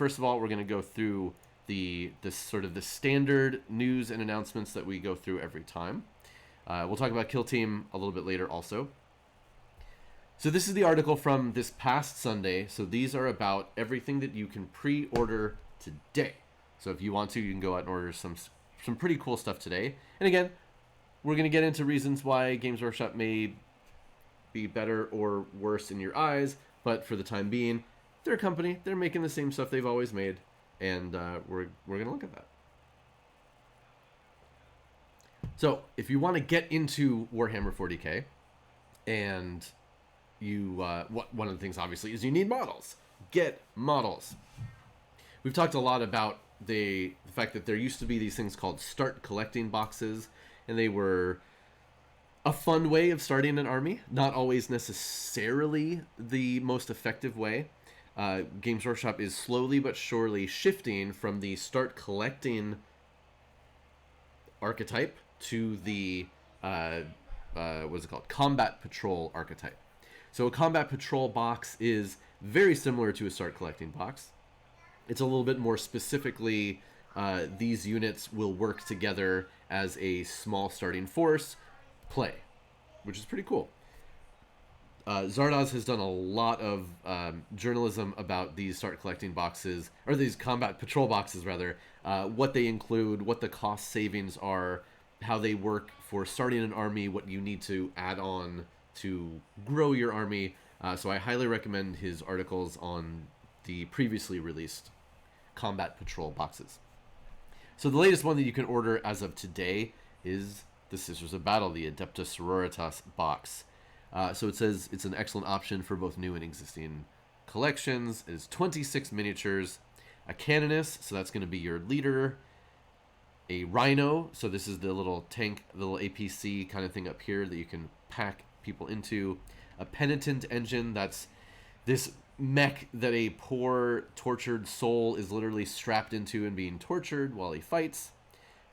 first of all, we're going to go through the sort of the standard news and announcements that we go through every time. We'll talk about Kill Team a little bit later also. So this is the article from this past Sunday. So these are about everything that you can pre-order today. So if you want to, you can go out and order some pretty cool stuff today. And again, we're going to get into reasons why Games Workshop may be better or worse in your eyes, but for the time being, they're a company. They're making the same stuff they've always made, and we're going to look at that. So if you want to get into Warhammer 40k, and you one of the things obviously is you need models. Get models. We've talked a lot about the fact that there used to be these things called start collecting boxes, and they were a fun way of starting an army, not always necessarily the most effective way. Games Workshop is slowly but surely shifting from the start collecting archetype to the what's it called? Combat Patrol archetype. So a Combat Patrol box is very similar to a start collecting box. It's a little bit more specifically, these units will work together as a small starting force, play, which is pretty cool. Zardoz has done a lot of journalism about these start collecting boxes, or these Combat Patrol boxes rather, what they include, what the cost savings are, how they work for starting an army, what you need to add on to grow your army. So I highly recommend his articles on the previously released Combat Patrol boxes. So the latest one that you can order as of today is the Sisters of Battle, the Adepta Sororitas box. So it says it's an excellent option for both new and existing collections. It is 26 miniatures, a Canoness, so that's going to be your leader, a Rhino, so this is the little tank, the little APC kind of thing up here that you can pack people into, a Penitent engine, that's this mech that a poor tortured soul is literally strapped into and being tortured while he fights,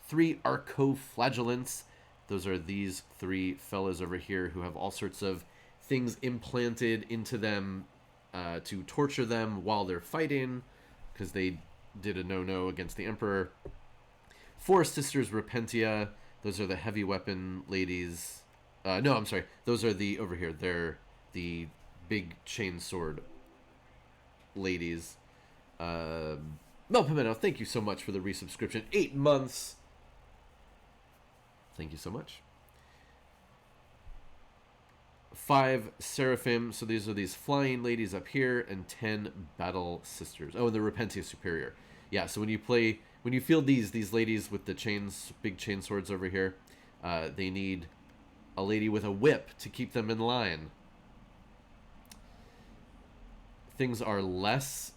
3 Arcoflagellants. Those are these 3 fellas over here who have all sorts of things implanted into them to torture them while they're fighting, because they did a no-no against the Emperor. 4 Sisters Repentia. Those are the heavy weapon ladies. No, I'm sorry. Those are the, over here, they're the big chain sword ladies. Mel Pimento, thank you so much for the resubscription. 8 months. Thank you so much. 5 Seraphim. So these are these flying ladies up here, and 10 Battle Sisters. Oh, and the Repentia Superior. Yeah, so when you field these ladies with the chains, big chain swords over here, they need a lady with a whip to keep them in line. Things are less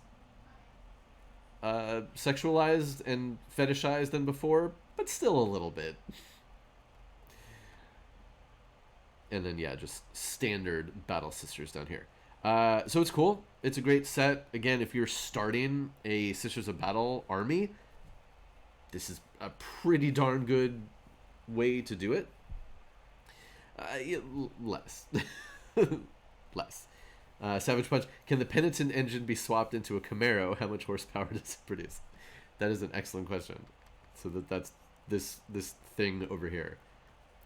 sexualized and fetishized than before, but still a little bit. And then, yeah, just standard Battle Sisters down here. So it's cool. It's a great set. Again, if you're starting a Sisters of Battle army, this is a pretty darn good way to do it. Less. Less. Savage Punch. Can the Penitent engine be swapped into a Camaro? How much horsepower does it produce? That is an excellent question. So that's this thing over here.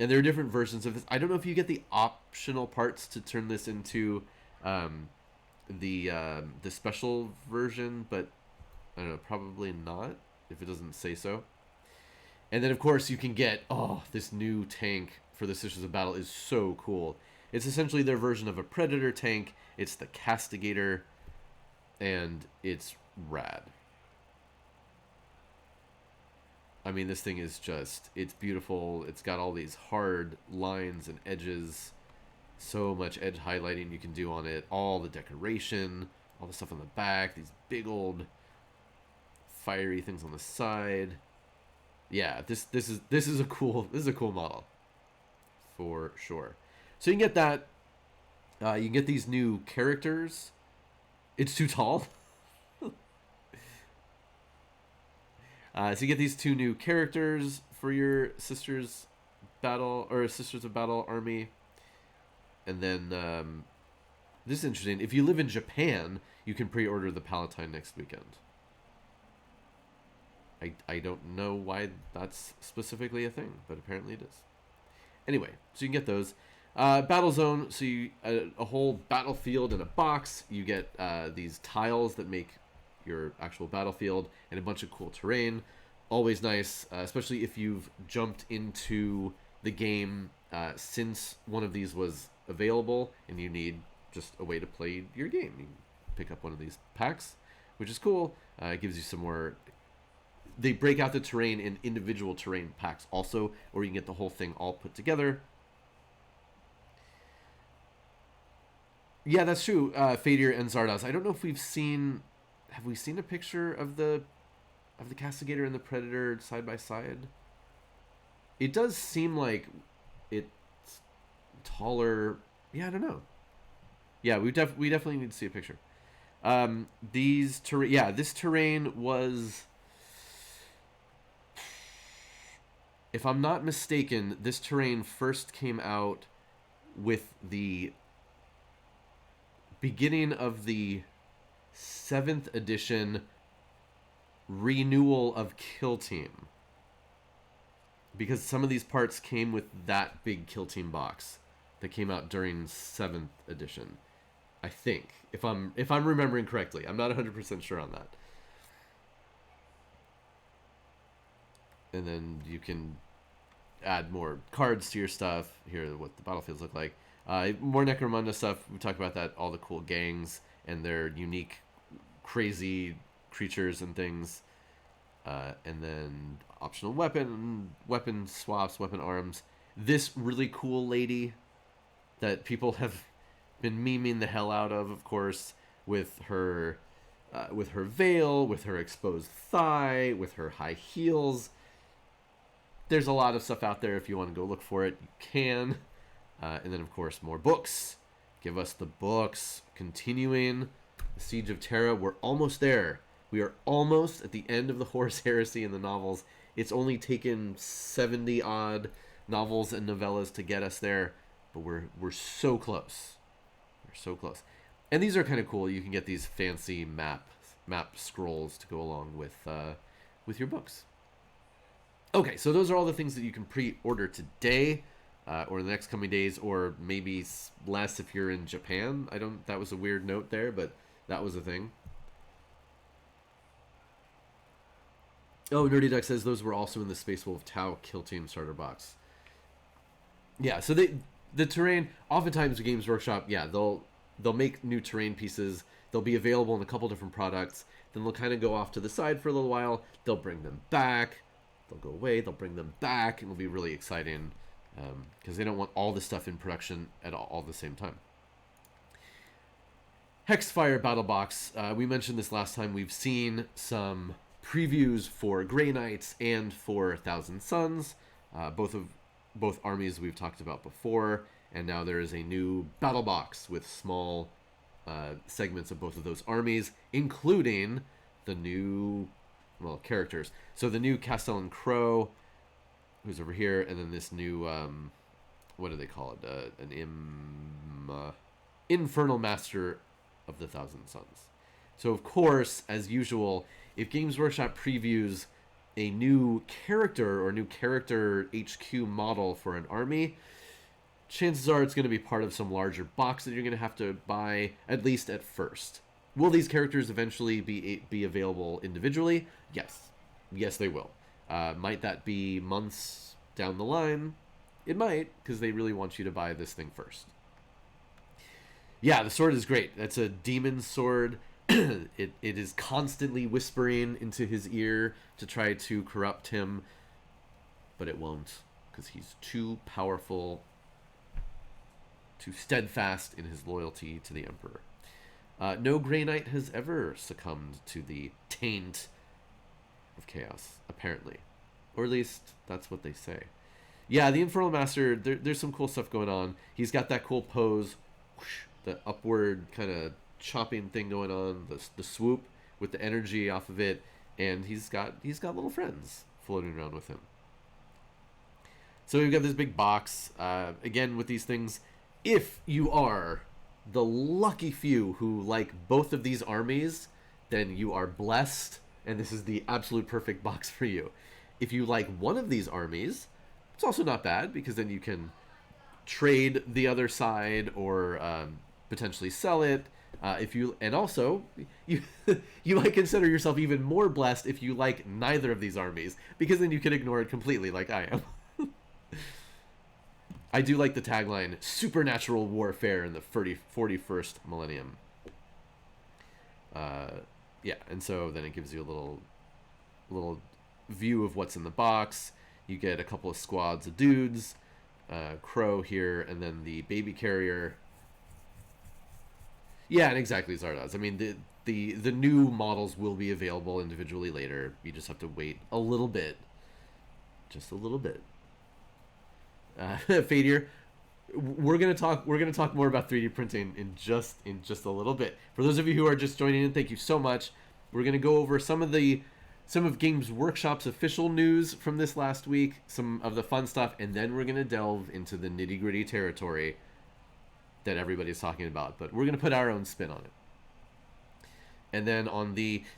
And there are different versions of this. I don't know if you get the optional parts to turn this into the special version, but I don't know, probably not if it doesn't say so. And then, of course, you can get, this new tank for the Sisters of Battle is so cool. It's essentially their version of a Predator tank. It's the Castigator, and it's rad. I mean, this thing is just, it's beautiful. It's got all these hard lines and edges. So much edge highlighting you can do on it. All the decoration, all the stuff on the back, these big old fiery things on the side. Yeah, this is a cool model for sure. So you can get that. You can get these new characters. It's too tall. So you get these 2 new characters for your Sisters Battle, or Sisters of Battle army. And then, this is interesting. If you live in Japan, you can pre-order the Palatine next weekend. I don't know why that's specifically a thing, but apparently it is. Anyway, so you can get those. Battle zone, so you a whole battlefield in a box. You get these tiles that make your actual battlefield and a bunch of cool terrain. Always nice, especially if you've jumped into the game since one of these was available and you need just a way to play your game. You can pick up one of these packs, which is cool. It gives you some more. They break out the terrain in individual terrain packs also, or you can get the whole thing all put together. Yeah, that's true. Fadir and Zardoz. I don't know if we've seen. Have we seen a picture of the Castigator and the Predator side by side? It does seem like it's taller. Yeah, I don't know. Yeah, we definitely need to see a picture. This terrain was, if I'm not mistaken, this terrain first came out with the beginning of the 7th edition renewal of Kill Team, because some of these parts came with that big Kill Team box that came out during 7th edition, I think, if I'm remembering correctly. I'm not 100% sure on that. And then you can add more cards to your stuff. Here are what the battlefields look like. More Necromunda stuff. We talked about that, all the cool gangs and their unique, crazy creatures and things. And then optional weapon swaps, weapon arms. This really cool lady that people have been memeing the hell out of course, with her veil, with her exposed thigh, with her high heels. There's a lot of stuff out there. If you want to go look for it, you can. And then, of course, more books. Give us the books. Continuing the Siege of Terra. We're almost there. We are almost at the end of the Horus Heresy in the novels. It's only taken 70-odd novels and novellas to get us there, but we're so close. We're so close. And these are kind of cool. You can get these fancy map scrolls to go along with your books. Okay, so those are all the things that you can pre-order today, or the next coming days, or maybe less if you're in Japan. That was a weird note there, but that was a thing. Oh, Nerdy Duck says those were also in the Space Wolf Tau Kill Team starter box. Yeah, so the terrain, oftentimes Games Workshop, yeah, they'll make new terrain pieces. They'll be available in a couple different products. Then they'll kind of go off to the side for a little while. They'll bring them back. They'll go away. They'll bring them back. It'll be really exciting because they don't want all the stuff in production at all the same time. Hexfire Battlebox. We mentioned this last time. We've seen some previews for Grey Knights and for Thousand Suns. Both armies we've talked about before. And now there is a new battle box with small segments of both of those armies, including the new, characters. So the new Castellan Crow, who's over here, and then this new, what do they call it? An Infernal Master of the Thousand Suns. So of course, as usual, if Games Workshop previews a new character or new character HQ model for an army, chances are it's going to be part of some larger box that you're going to have to buy, at least at first. Will these characters eventually be available individually? Yes, they will. Might that be months down the line? It might, because they really want you to buy this thing first. Yeah, the sword is great. That's a demon sword. It is constantly whispering into his ear to try to corrupt him, but it won't, because he's too powerful, too steadfast in his loyalty to the Emperor. No Grey Knight has ever succumbed to the taint of chaos, apparently. Or at least, that's what they say. Yeah, the Infernal Master, there's some cool stuff going on. He's got that cool pose, whoosh, the upward kind of chopping thing going on, the swoop with the energy off of it, and he's got little friends floating around with him. So we've got this big box. Again, with these things, if you are the lucky few who like both of these armies, then you are blessed. and this is the absolute perfect box for you. If you like one of these armies, it's also not bad, because then you can trade the other side, or potentially sell it. And also you you might consider yourself even more blessed if you like neither of these armies, because then you can ignore it completely, like I am. I do like the tagline, "Supernatural warfare in the 41st millennium." Yeah, and so then it gives you a little view of what's in the box. You get a couple of squads of dudes, Crow here, and then the baby carrier. Yeah, and exactly, Zardoz. I mean, the new models will be available individually later. You just have to wait a little bit, just a little bit. Fadir, we're gonna talk more about 3D printing in just a little bit. For those of you who are just joining in, thank you so much. We're gonna go over some of Games Workshop's official news from this last week, some of the fun stuff, and then we're gonna delve into the nitty-gritty territory that everybody's talking about. But we're gonna put our own spin on it. And then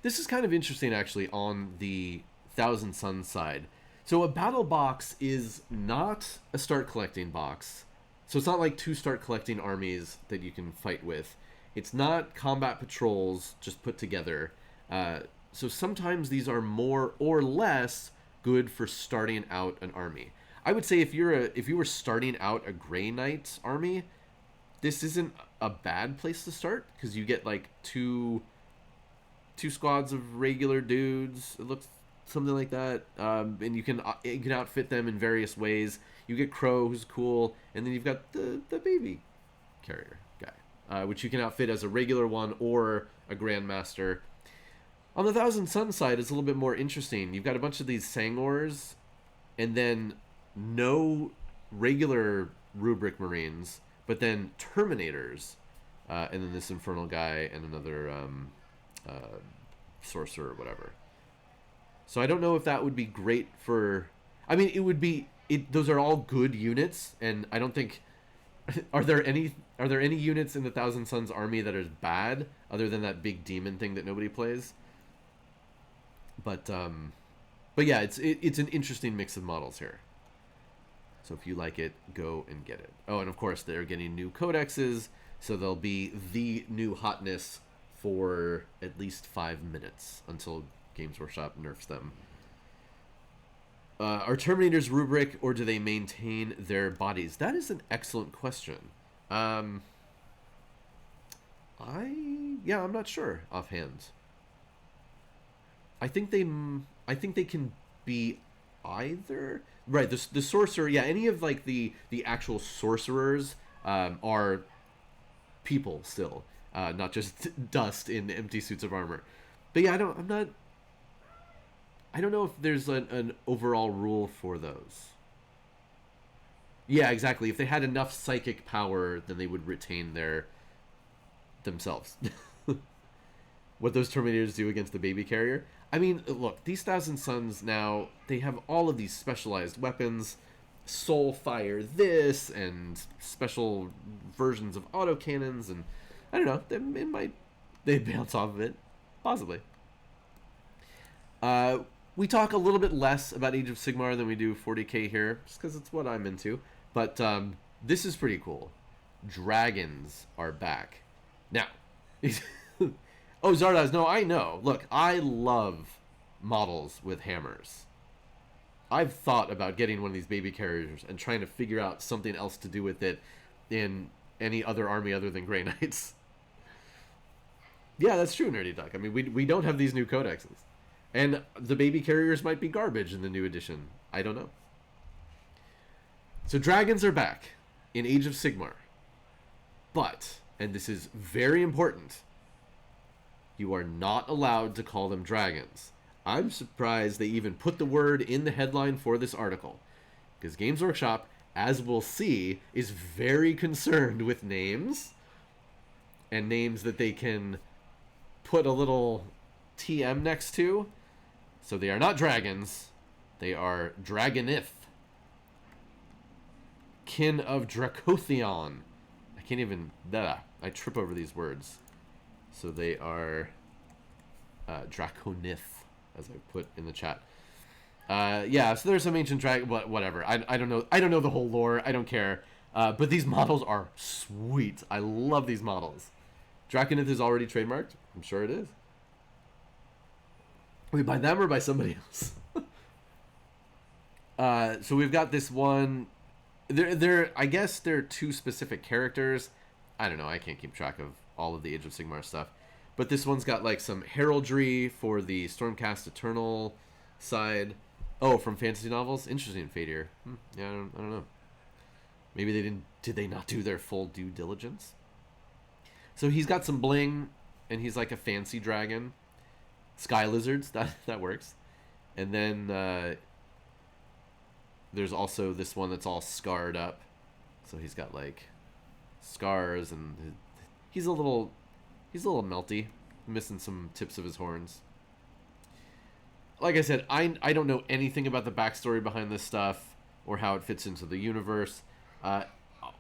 this is kind of interesting actually, on the Thousand Suns side. So a battle box is not a start collecting box. So it's not like 2 start collecting armies that you can fight with. It's not combat patrols just put together. So sometimes these are more or less good for starting out an army. I would say if you were starting out a Grey Knight army, this isn't a bad place to start, because you get like two squads of regular dudes. It looks something like that, and you can outfit them in various ways. You get Crow, who's cool, and then you've got the baby carrier guy, which you can outfit as a regular one or a Grandmaster. On the Thousand Sun side, it's a little bit more interesting. You've got a bunch of these Sangors, and then no regular Rubric Marines, but then Terminators, and then this Infernal guy and another Sorcerer or whatever. So I don't know if that would be great for... I mean, it would be... those are all good units, and I don't think... Are there any units in the Thousand Suns army that are bad, other than that big demon thing that nobody plays? But yeah, it's an interesting mix of models here. So if you like it, go and get it. Oh, and of course, they're getting new codexes, so they'll be the new hotness for at least 5 minutes until Games Workshop nerfs them. Are Terminators rubric, or do they maintain their bodies? That is an excellent question. I'm not sure offhand. I think they can be either. Right, the sorcerer, yeah, any of like the actual sorcerers are people still, not just dust in empty suits of armor. But yeah, I don't know if there's an overall rule for those. Yeah, exactly. If they had enough psychic power, then they would retain themselves. What those Terminators do against the baby carrier. I mean, look, these Thousand Suns now, they have all of these specialized weapons, soul fire this, and special versions of autocannons, and I don't know, they bounce off of it, possibly. We talk a little bit less about Age of Sigmar than we do 40k here, just because it's what I'm into, but this is pretty cool. Dragons are back. Now, oh, Zardoz, no, I know. Look, I love models with hammers. I've thought about getting one of these baby carriers and trying to figure out something else to do with it in any other army other than Grey Knights. Yeah, that's true, Nerdy Duck. I mean, we don't have these new codexes. And the baby carriers might be garbage in the new edition. I don't know. So dragons are back in Age of Sigmar. But, and this is very important, you are not allowed to call them dragons. I'm surprised they even put the word in the headline for this article, because Games Workshop, as we'll see, is very concerned with names, and names that they can put a little TM next to. So they are not dragons, they are Draconith, kin of Dracothion. I can't even, I trip over these words. So they are Draconith. as I put in the chat. Yeah, so there's some ancient dragon, whatever. I don't know. I don't know the whole lore. I don't care. But these models are sweet. I love these models. Draconith is already trademarked. I'm sure it is. Wait, by them or by somebody else? So we've got this one. I guess they're two specific characters. I don't know. I can't keep track of all of the Age of Sigmar stuff. But this one's got like some heraldry for the Stormcast Eternal side. Oh, from fantasy novels? Interesting, Fadir. Yeah, I don't know. Maybe they didn't. Did they not do their full due diligence? So he's got some bling, and he's like a fancy dragon. Sky lizards, that works. And then there's also this one that's all scarred up. So he's got like scars, and he's a little melty, missing some tips of his horns. Like I said, I don't know anything about the backstory behind this stuff or how it fits into the universe.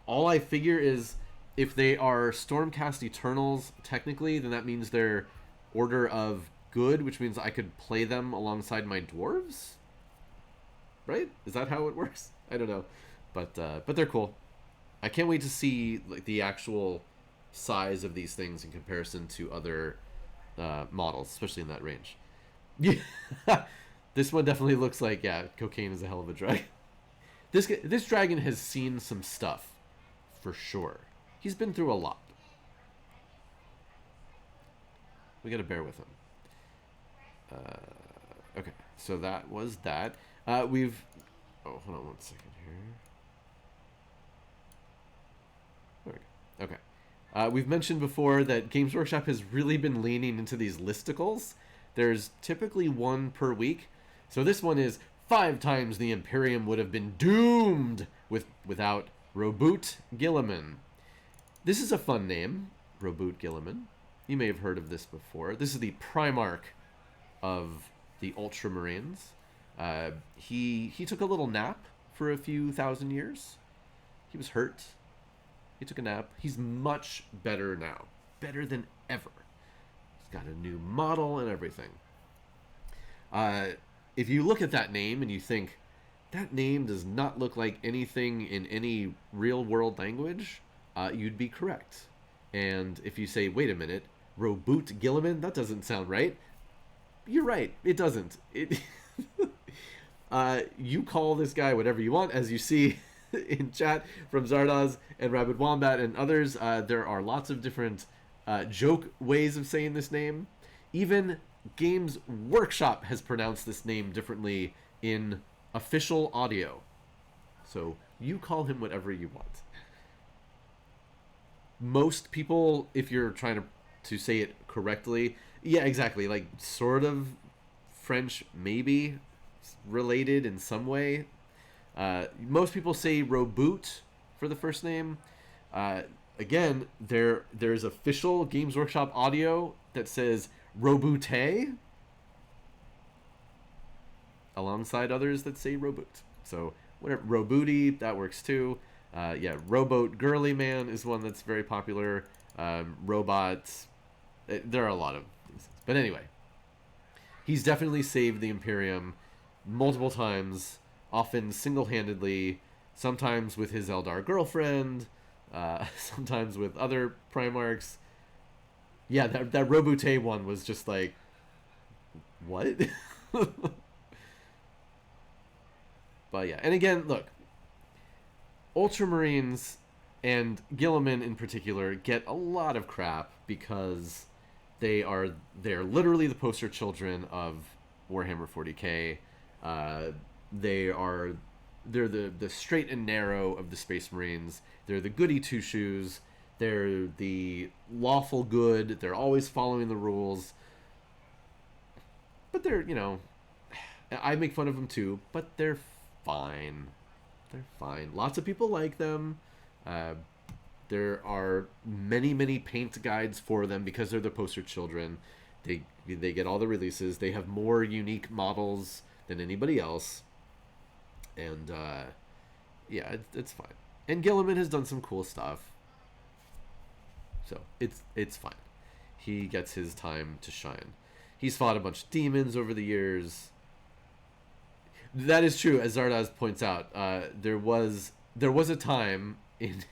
All I figure is if they are Stormcast Eternals, technically, then that means they're Order of Good, which means I could play them alongside my dwarves? Right? Is that how it works? I don't know. But they're cool. I can't wait to see like the actual size of these things in comparison to other models, especially in that range. Yeah, this one definitely looks like, yeah, cocaine is a hell of a drug. This dragon has seen some stuff, for sure. He's been through a lot. We gotta bear with him. Okay, so that was that. Oh, hold on 1 second here. There we go. Okay. We've mentioned before that Games Workshop has really been leaning into these listicles. There's typically one per week. So this one is 5 times the Imperium would have been doomed without Roboot Guilliman. This is a fun name, Roboot Guilliman. You may have heard of this before. This is the Primarch of the Ultramarines. He took a little nap for a few thousand years. He was hurt. He took a nap. He's much better now. Better than ever. He's got a new model and everything. If you look at that name and you think, that name does not look like anything in any real-world language, you'd be correct. And if you say, wait a minute, Roboot Guilliman, that doesn't sound right. You're right, it doesn't. You call this guy whatever you want, as you see in chat from Zardoz and Rabid Wombat and others. There are lots of different joke ways of saying this name. Even Games Workshop has pronounced this name differently in official audio. So you call him whatever you want. Most people, if you're trying to say it correctly, yeah, exactly, like sort of French, maybe related in some way. Most people say Roboot for the first name. Again, there's official Games Workshop audio that says Roboote, alongside others that say Roboot. So whatever, Robooty, that works too. Yeah, Rowboat Girly Man is one that's very popular. Robots, there are a lot of things. But anyway, he's definitely saved the Imperium multiple times, often single-handedly, sometimes with his Eldar girlfriend, sometimes with other Primarchs. Yeah, that Roboote one was just like, what? But yeah, and again, look, Ultramarines and Guilliman in particular get a lot of crap because they're literally the poster children of Warhammer 40k. They're the straight and narrow of the Space Marines. They're the goody two shoes. They're the lawful good. They're always following the rules. But they're, I make fun of them too, but they're fine. They're fine. Lots of people like them. There are many, many paint guides for them because they're the poster children. They get all the releases. They have more unique models than anybody else. And, yeah, it's fine. And Guilliman has done some cool stuff. So, it's fine. He gets his time to shine. He's fought a bunch of demons over the years. That is true, as Zardoz points out. There was a time in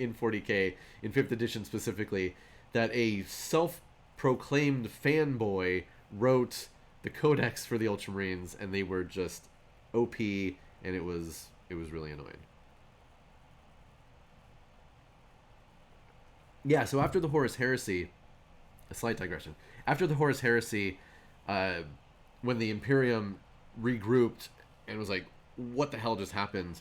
40K, in 5th edition specifically, that a self-proclaimed fanboy wrote the codex for the Ultramarines, and they were just OP, and it was really annoying. Yeah, so after the Horus Heresy, a slight digression. After the Horus Heresy, when the Imperium regrouped and was like, what the hell just happened?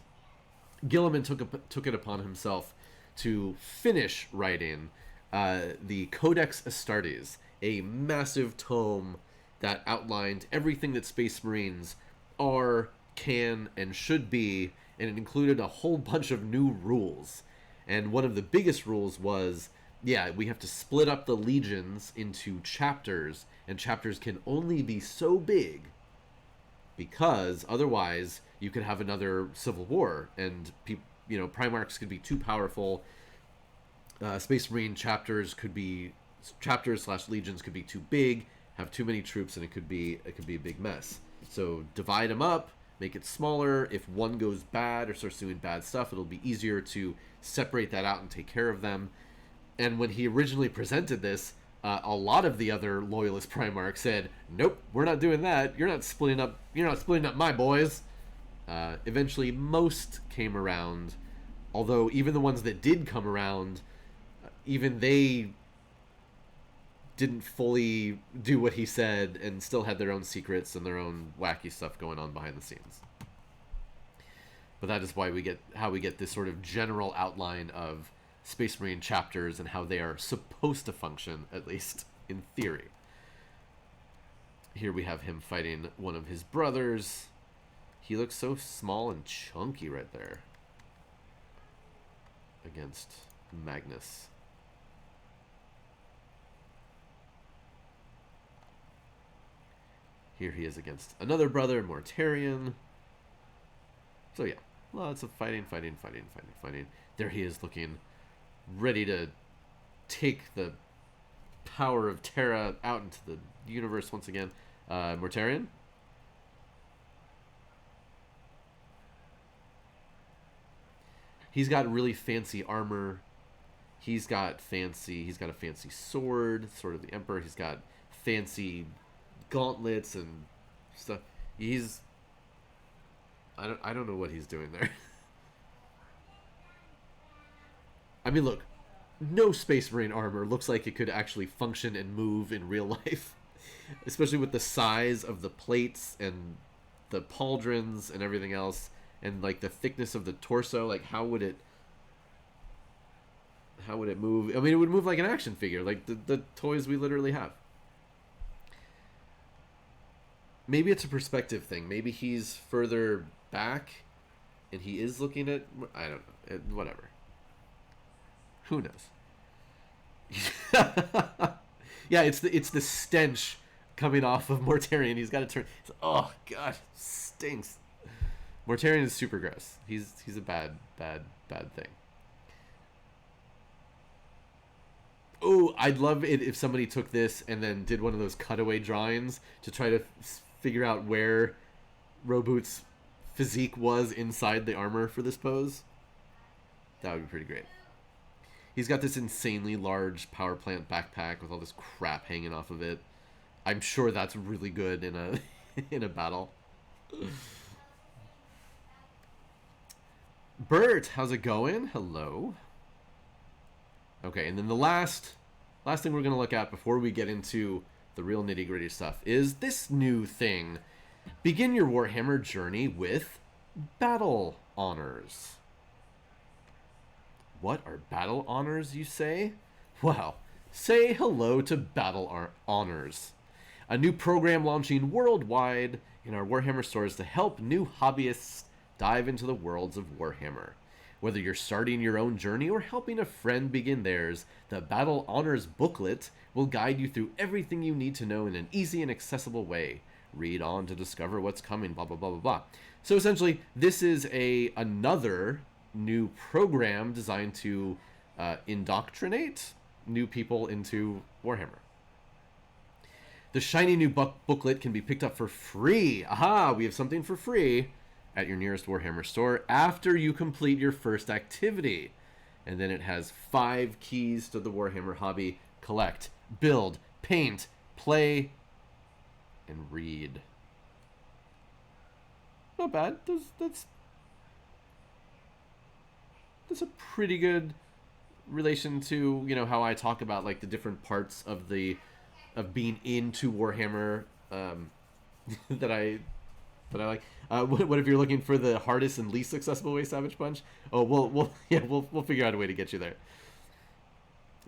Guilliman took it upon himself to finish writing the Codex Astartes, a massive tome that outlined everything that Space Marines are, can, and should be, and it included a whole bunch of new rules. And one of the biggest rules was, yeah, we have to split up the legions into chapters, and chapters can only be so big because otherwise you could have another civil war, and Primarchs could be too powerful. Space Marine chapters / legions could be too big, have too many troops, and it could be a big mess. So divide them up, make it smaller. If one goes bad or starts doing bad stuff, it'll be easier to separate that out and take care of them. And when he originally presented this, a lot of the other loyalist Primarchs said, "Nope, we're not doing that. You're not splitting up. You're not splitting up my boys." Eventually, most came around. Although even the ones that did come around, even they didn't fully do what he said, and still had their own secrets and their own wacky stuff going on behind the scenes. But that is why we get this sort of general outline of Space Marine chapters and how they are supposed to function, at least in theory. Here we have him fighting one of his brothers. He looks so small and chunky right there against Magnus. Here he is against another brother, Mortarion. So yeah, lots of fighting. There he is, looking ready to take the power of Terra out into the universe once again. Mortarion? He's got really fancy armor. He's got a fancy sword of the Emperor. He's got fancy gauntlets and stuff. I don't know what he's doing there. I mean, look, no Space Marine armor looks like it could actually function and move in real life, especially with the size of the plates and the pauldrons and everything else, and like the thickness of the torso. Like, how would it move? I mean, it would move like an action figure, like the toys we literally have. Maybe it's a perspective thing. Maybe he's further back and he is looking at, I don't know, whatever. Who knows? Yeah, it's the stench coming off of Mortarion. He's got to turn. Oh god, stinks. Mortarion is super gross. He's a bad thing. Oh, I'd love it if somebody took this and then did one of those cutaway drawings to try to figure out where Roboot's physique was inside the armor for this pose. That would be pretty great. He's got this insanely large power plant backpack with all this crap hanging off of it. I'm sure that's really good in a in a battle. Bert, how's it going? Hello. Okay, and then the last thing we're going to look at before we get into the real nitty-gritty stuff is this new thing. Begin your Warhammer journey with battle honors. What are battle honors, you say? Well, say hello to battle honors. A new program launching worldwide in our Warhammer stores to help new hobbyists dive into the worlds of Warhammer. Whether you're starting your own journey or helping a friend begin theirs, the Battle Honors booklet will guide you through everything you need to know in an easy and accessible way. Read on to discover what's coming, blah, blah, blah, blah, blah. So essentially, this is another new program designed to indoctrinate new people into Warhammer. The shiny new booklet can be picked up for free. Aha, we have something for free at your nearest Warhammer store after you complete your first activity. And then it has 5 keys to the Warhammer hobby: collect, build, paint, play, and read. Not bad. That's a pretty good relation to, you know, how I talk about like the different parts of being into Warhammer that I like. What if you're looking for the hardest and least accessible way, Savage Punch? Oh, we'll figure out a way to get you there.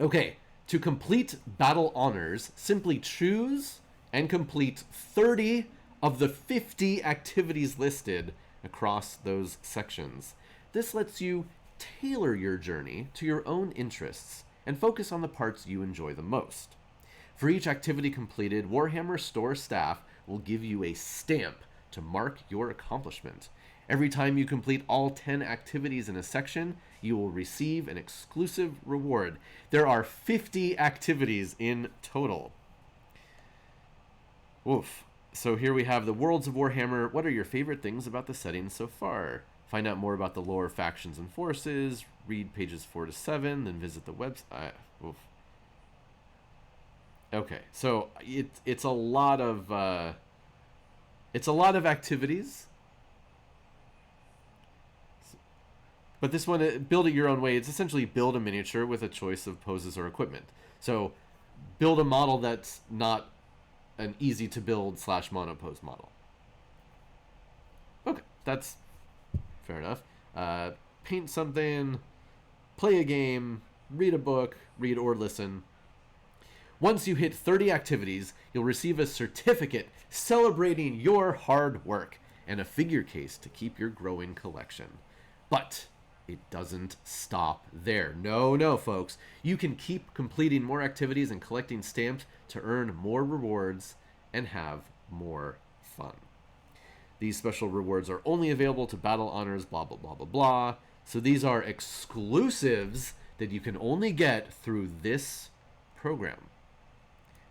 Okay, to complete battle honors, simply choose and complete 30 of the 50 activities listed across those sections. This lets you tailor your journey to your own interests and focus on the parts you enjoy the most. For each activity completed, Warhammer store staff will give you a stamp to mark your accomplishment. Every time you complete all 10 activities in a section, you will receive an exclusive reward. There are 50 activities in total. Oof. So here we have the Worlds of Warhammer. What are your favorite things about the setting so far? Find out more about the lore, factions, and forces. Read pages 4 to 7, then visit the website. Oof. Okay, so it's a lot of activities. But this one, build it your own way. It's essentially build a miniature with a choice of poses or equipment. So build a model that's not an easy to build / monopose model. Okay, that's fair enough. Paint something, play a game, read a book, read or listen. Once you hit 30 activities, you'll receive a certificate celebrating your hard work and a figure case to keep your growing collection. But it doesn't stop there. No, folks. You can keep completing more activities and collecting stamps to earn more rewards and have more fun. These special rewards are only available to battle honors, blah, blah, blah, blah, blah. So these are exclusives that you can only get through this program.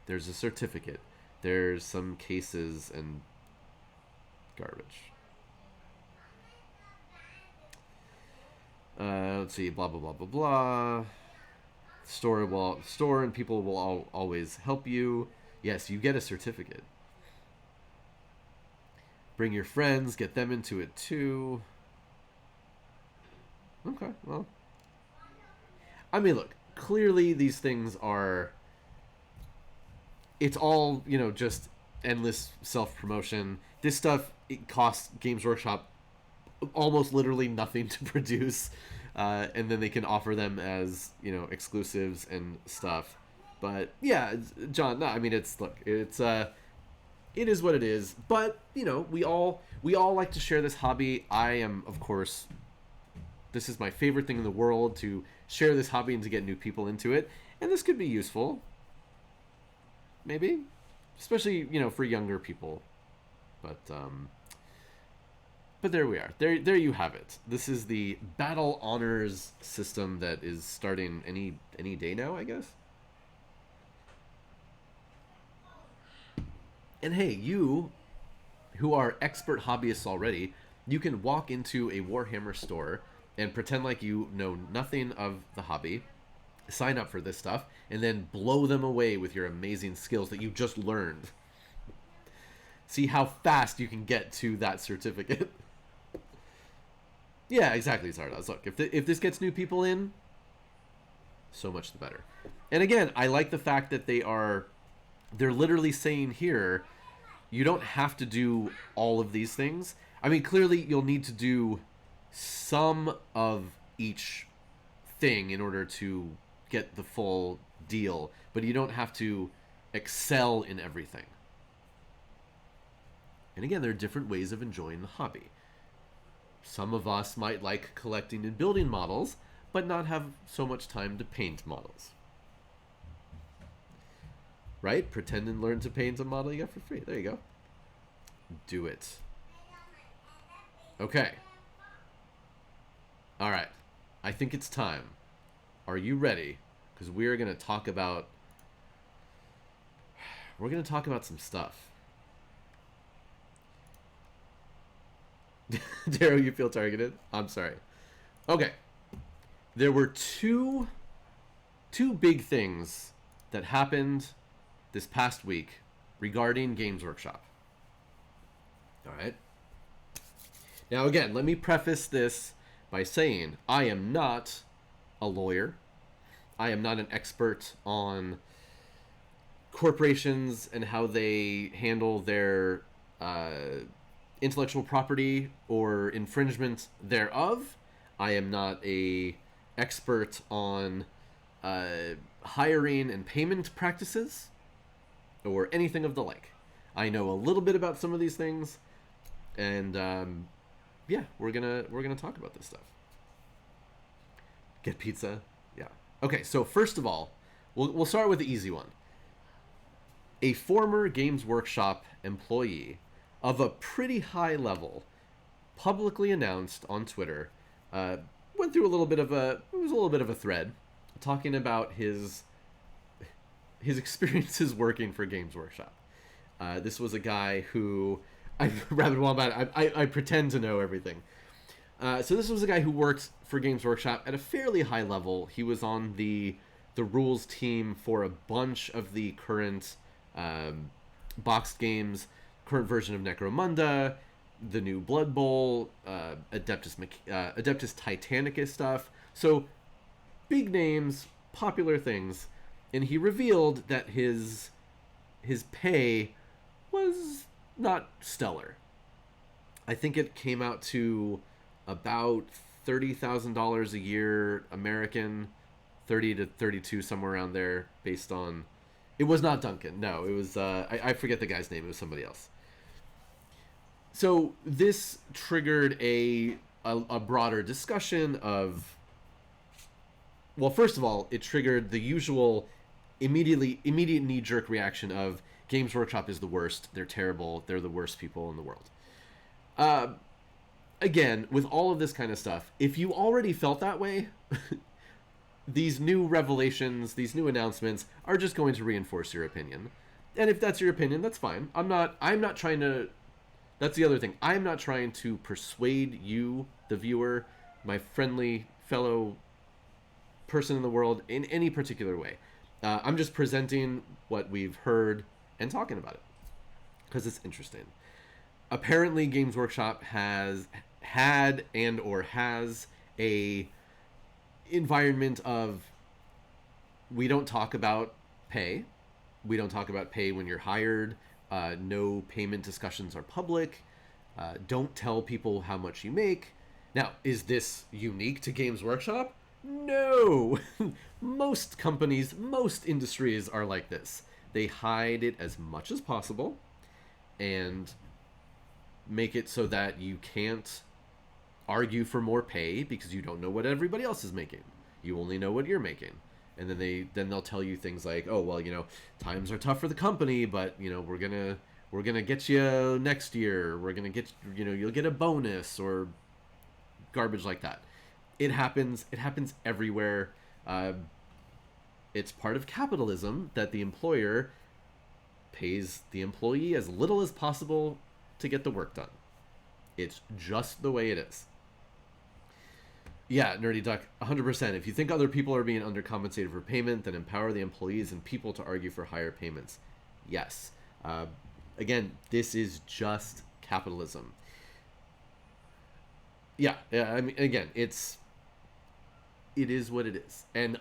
There's a certificate. There's some cases and garbage. Let's see, blah, blah, blah, blah, blah. Store and people will always help you. Yes, you get a certificate. Bring your friends, get them into it too. Okay, well. I mean, look, clearly these things are... It's all, you know, just endless self-promotion. This stuff, it costs Games Workshop almost literally nothing to produce. And then they can offer them as, you know, exclusives and stuff. But, yeah, John, no, I mean, it is what it is. But, you know, we all like to share this hobby. I am, of course, this is my favorite thing in the world, to share this hobby and to get new people into it. And this could be useful. Maybe. Especially, you know, for younger people. But there we are. There you have it. This is the Battle Honors system that is starting any day now, I guess. And hey, you who are expert hobbyists already, you can walk into a Warhammer store and pretend like you know nothing of the hobby, sign up for this stuff, and then blow them away with your amazing skills that you just learned. See how fast you can get to that certificate. Yeah, exactly, Zardoz. Look, if this gets new people in, so much the better. And again, I like the fact that they're literally saying here, you don't have to do all of these things. I mean, clearly you'll need to do some of each thing in order to get the full deal, but you don't have to excel in everything. And again, there are different ways of enjoying the hobby. Some of us might like collecting and building models, but not have so much time to paint models. Right? Pretend and learn to paint a model you get for free. There you go. Do it. Okay. All right. I think it's time. Are you ready? Because we're going to talk about we're going to talk about some stuff. Daryl, you feel targeted? I'm sorry. Okay. There were two big things that happened this past week regarding Games Workshop. All right. Now, again, let me preface this by saying I am not a lawyer. I am not an expert on corporations and how they handle their intellectual property or infringement thereof. I am not a expert on hiring and payment practices or anything of the like. I know a little bit about some of these things, and yeah, we're gonna talk about this stuff. Get pizza, yeah. Okay, so first of all, we'll start with the easy one. A former Games Workshop employee of a pretty high level publicly announced on Twitter, went through a little bit of a thread talking about his experiences working for Games Workshop. This was a guy who I pretend to know everything. So this was a guy who worked for Games Workshop at a fairly high level. He was on the rules team for a bunch of the current boxed games, current version of Necromunda, the new Blood Bowl, Adeptus Titanicus stuff. So big names, popular things, and he revealed that his pay was not stellar. I think it came out to about $30,000 a year American, 30 to 32, somewhere around there, based on... It was not Duncan. No, it was... I forget the guy's name. It was somebody else. So this triggered a broader discussion of... Well, first of all, it triggered the usual immediate knee-jerk reaction of Games Workshop is the worst. They're terrible. They're the worst people in the world. Again, with all of this kind of stuff, if you already felt that way, these new revelations, these new announcements are just going to reinforce your opinion. And if that's your opinion, that's fine. I'm not trying to... That's the other thing. I'm not trying to persuade you, the viewer, my friendly fellow person in the world, in any particular way. I'm just presenting what we've heard and talking about it because it's interesting. Apparently, Games Workshop has had and or has a environment of we don't talk about pay. We don't talk about pay when you're hired. No payment discussions are public. Don't tell people how much you make. Now, is this unique to Games Workshop? No! Most companies, most industries are like this. They hide it as much as possible and make it so that you can't argue for more pay because you don't know what everybody else is making. You only know what you're making. And then they'll tell you things like, oh, well, times are tough for the company, but we're gonna get you next year. We're gonna get you'll get a bonus or garbage like that. It happens everywhere. It's part of capitalism that the employer pays the employee as little as possible to get the work done. It's just the way it is. Yeah, Nerdy Duck, 100%. If you think other people are being undercompensated for payment, then empower the employees and people to argue for higher payments. Yes. Again, this is just capitalism. Yeah, I mean, again, it is what it is. And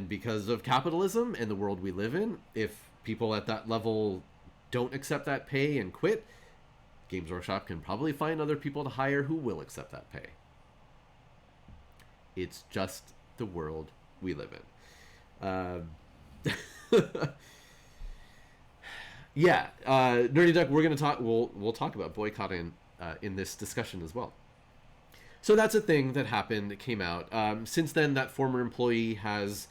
because of capitalism and the world we live in, if people at that level don't accept that pay and quit, Games Workshop can probably find other people to hire who will accept that pay. It's just the world we live in. Yeah, Nerdy Duck, we're gonna talk. We'll talk about boycotting in this discussion as well. So that's a thing that happened. It came out. Since then, that former employee has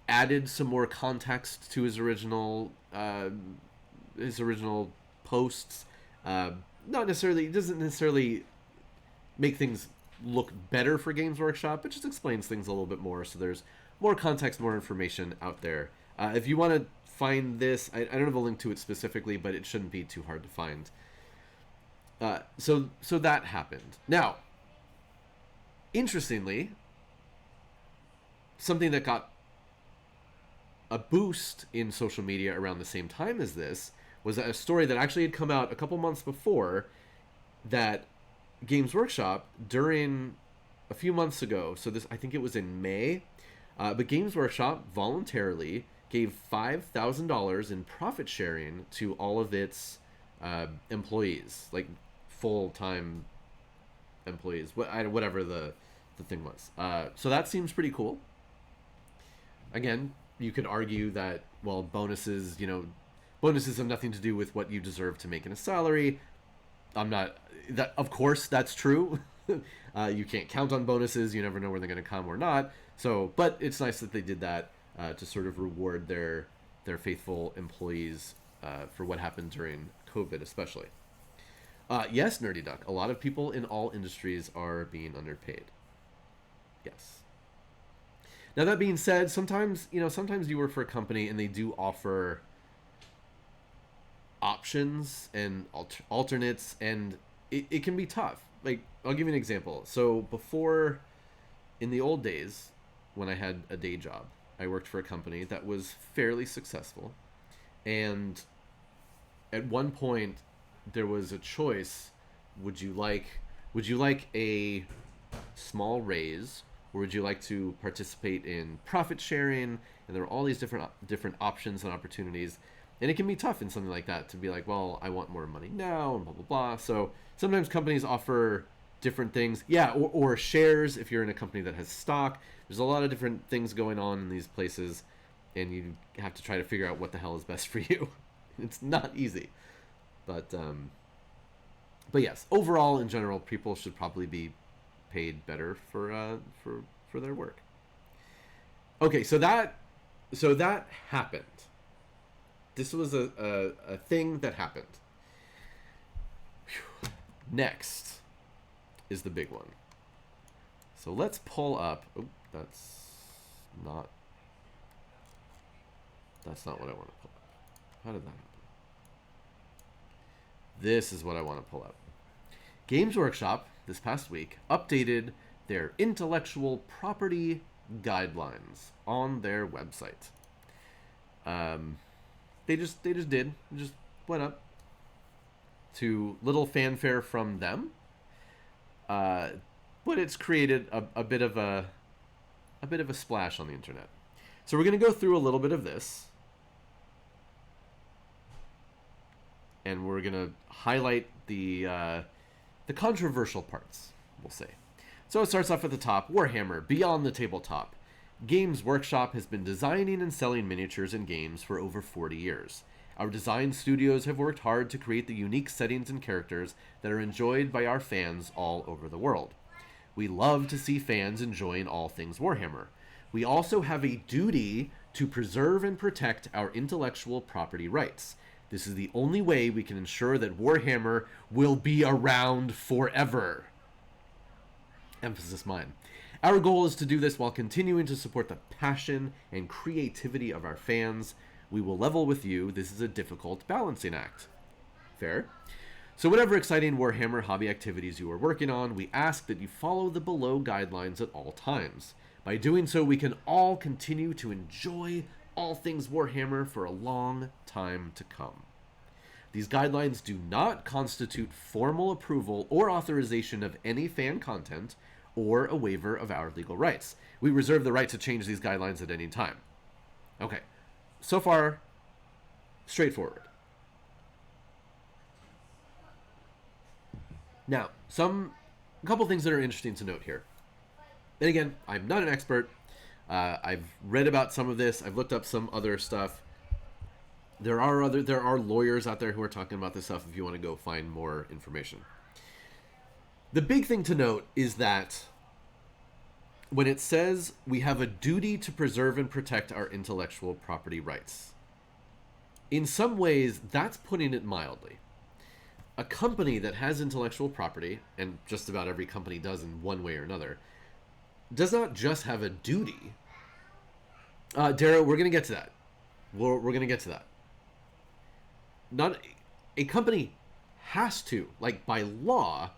added some more context to his original posts. Not necessarily. It doesn't necessarily make things look better for Games Workshop. It just explains things a little bit more. So there's more context, more information out there. If you want to find this. I don't have a link to it specifically, but it shouldn't be too hard to find. So that happened. Now, interestingly, something that got a boost in social media around the same time as this was a story that actually had come out a couple months before, that Games Workshop, during a few months ago, so this, I think it was in May, but Games Workshop voluntarily gave $5,000 in profit sharing to all of its employees, like full-time employees, whatever the thing was. So that seems pretty cool. Again, you could argue that, well, bonuses have nothing to do with what you deserve to make in a salary. Of course, that's true. You can't count on bonuses. You never know when they're going to come or not. So, but it's nice that they did that to sort of reward their faithful employees for what happened during COVID, especially. Yes, Nerdy Duck. A lot of people in all industries are being underpaid. Yes. Now, that being said, sometimes you work for a company and they do offer options and alternates, and it can be tough. Like, I'll give you an example. So before, in the old days, when I had a day job, I worked for a company that was fairly successful, and at one point there was a choice: would you like a small raise, or would you like to participate in profit sharing? And there were all these different options and opportunities. And it can be tough in something like that to be like, well, I want more money now, and blah, blah, blah. So sometimes companies offer different things. Yeah, or shares if you're in a company that has stock. There's a lot of different things going on in these places, and you have to try to figure out what the hell is best for you. It's not easy. But yes, overall, in general, people should probably be paid better for their work. Okay, so that happened. This was a thing that happened. Whew. Next is the big one. So let's pull up. Oh, that's not what I want to pull up. How did that happen? This is what I want to pull up. Games Workshop this past week updated their intellectual property guidelines on their website. They just went up to little fanfare from them, but it's created a bit of a splash on the internet. So we're going to go through a little bit of this, and we're going to highlight the controversial parts, we'll say. So it starts off at the top: Warhammer Beyond the Tabletop. Games Workshop has been designing and selling miniatures and games for over 40 years. Our design studios have worked hard to create the unique settings and characters that are enjoyed by our fans all over the world. We love to see fans enjoying all things Warhammer. We also have a duty to preserve and protect our intellectual property rights. This is the only way we can ensure that Warhammer will be around forever. Emphasis mine. Our goal is to do this while continuing to support the passion and creativity of our fans. We will level with you. This is a difficult balancing act. Fair? So whatever exciting Warhammer hobby activities you are working on, we ask that you follow the below guidelines at all times. By doing so, we can all continue to enjoy all things Warhammer for a long time to come. These guidelines do not constitute formal approval or authorization of any fan content or a waiver of our legal rights. We reserve the right to change these guidelines at any time. Okay, so far, straightforward. Now, a couple things that are interesting to note here. And again, I'm not an expert. I've read about some of this. I've looked up some other stuff. There are lawyers out there who are talking about this stuff if you want to go find more information. The big thing to note is that when it says we have a duty to preserve and protect our intellectual property rights, in some ways, that's putting it mildly. A company that has intellectual property, and just about every company does in one way or another, does not just have a duty. Darrow, we're going to get to that. We're going to get to that. Not a company has to, like by law,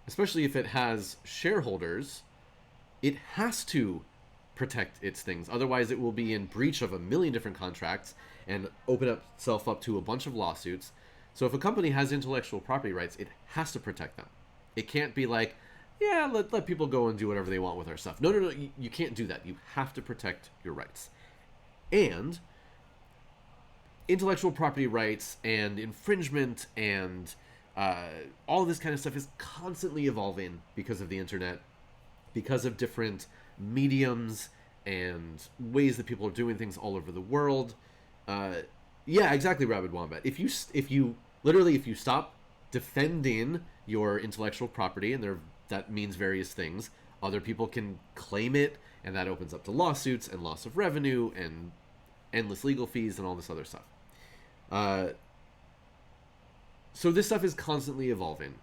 especially if it has shareholders, it has to protect its things. Otherwise, it will be in breach of a million different contracts and open itself up to a bunch of lawsuits. So if a company has intellectual property rights, it has to protect them. It can't be like, yeah, let people go and do whatever they want with our stuff. No, you can't do that. You have to protect your rights. And intellectual property rights and infringement and all of this kind of stuff is constantly evolving because of the internet, because of different mediums and ways that people are doing things all over the world. Yeah, exactly, Rabid Wombat. If you stop defending your intellectual property, and that means various things, other people can claim it, and that opens up to lawsuits and loss of revenue and endless legal fees and all this other stuff. So this stuff is constantly evolving,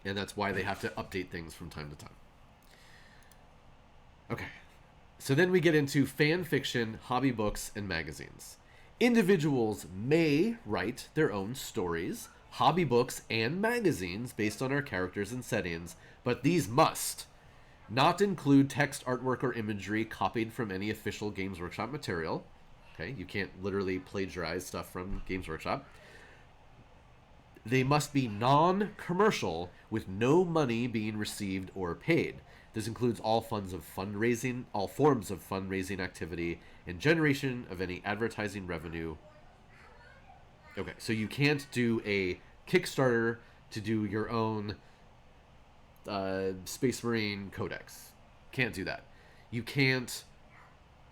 and that's why they have to update things from time to time. Okay, so then we get into fan fiction, hobby books, and magazines. Individuals may write their own stories, hobby books, and magazines based on our characters and settings, but these must not include text, artwork, or imagery copied from any official Games Workshop material. Okay, you can't literally plagiarize stuff from Games Workshop. They must be non-commercial, with no money being received or paid. This includes all forms of fundraising activity, and generation of any advertising revenue. Okay, so you can't do a Kickstarter to do your own Space Marine Codex. Can't do that. You can't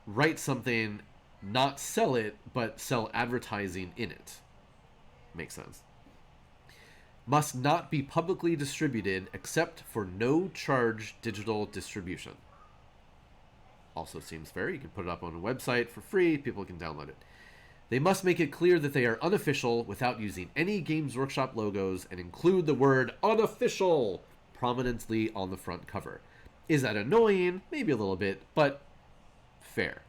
write something, not sell it, but sell advertising in it. Makes sense. Must not be publicly distributed except for no-charge digital distribution. Also seems fair. You can put it up on a website for free. People can download it. They must make it clear that they are unofficial without using any Games Workshop logos and include the word unofficial prominently on the front cover. Is that annoying? Maybe a little bit, but fair.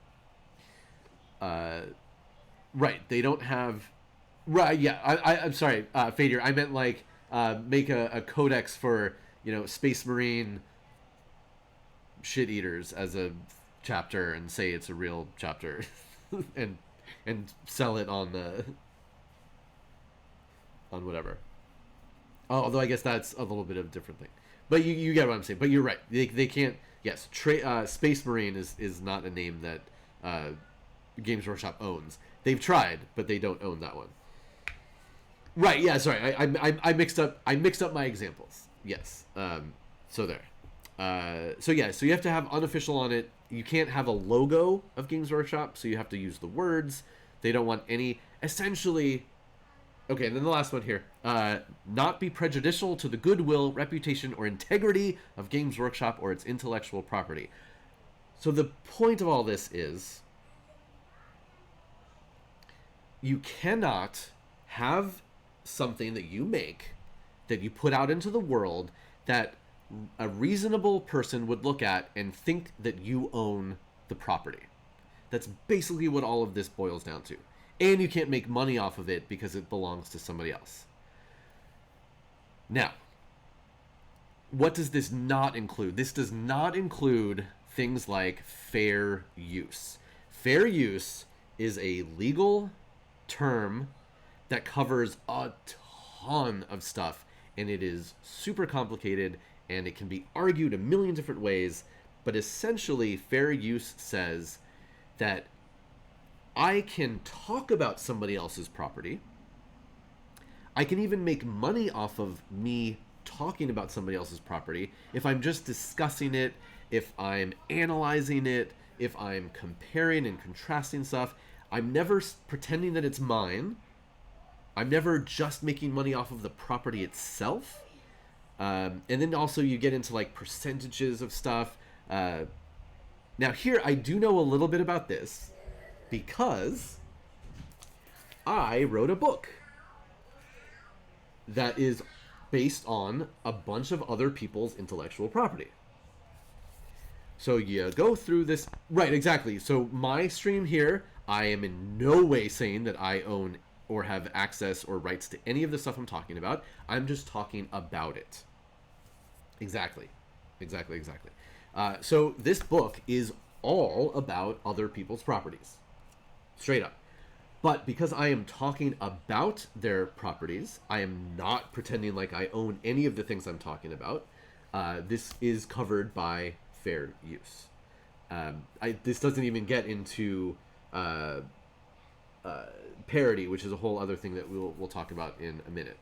Right. They don't have... Right, yeah. I'm sorry, Fader. I meant like make a codex for, Space Marine shit eaters as a chapter and say it's a real chapter and sell it on whatever. Although I guess that's a little bit of a different thing. But you get what I'm saying. But you're right. They can't. Yes, Space Marine is not a name that Games Workshop owns. They've tried, but they don't own that one. Right, yeah, sorry. I mixed up my examples. Yes. So there. So you have to have unofficial on it. You can't have a logo of Games Workshop, so you have to use the words. They don't want any essentially. Okay, and then the last one here. Not be prejudicial to the goodwill, reputation, or integrity of Games Workshop or its intellectual property. So the point of all this is you cannot have something that you make, that you put out into the world, that a reasonable person would look at and think that you own the property. That's basically what all of this boils down to. And you can't make money off of it because it belongs to somebody else. Now, what does this not include? This does not include things like fair use. Fair use is a legal term that covers a ton of stuff, and it is super complicated, and it can be argued a million different ways, but essentially fair use says that I can talk about somebody else's property. I can even make money off of me talking about somebody else's property if I'm just discussing it, if I'm analyzing it, if I'm comparing and contrasting stuff. I'm never pretending that it's mine. I'm never just making money off of the property itself. And then also you get into like percentages of stuff. Now here, I do know a little bit about this because I wrote a book that is based on a bunch of other people's intellectual property. So you go through this. Right, exactly. So my stream here, I am in no way saying that I own or have access or rights to any of the stuff I'm talking about. I'm just talking about it. Exactly. So this book is all about other people's properties. Straight up. But because I am talking about their properties, I am not pretending like I own any of the things I'm talking about. This is covered by fair use. This doesn't even get into parody, which is a whole other thing that we'll talk about in a minute.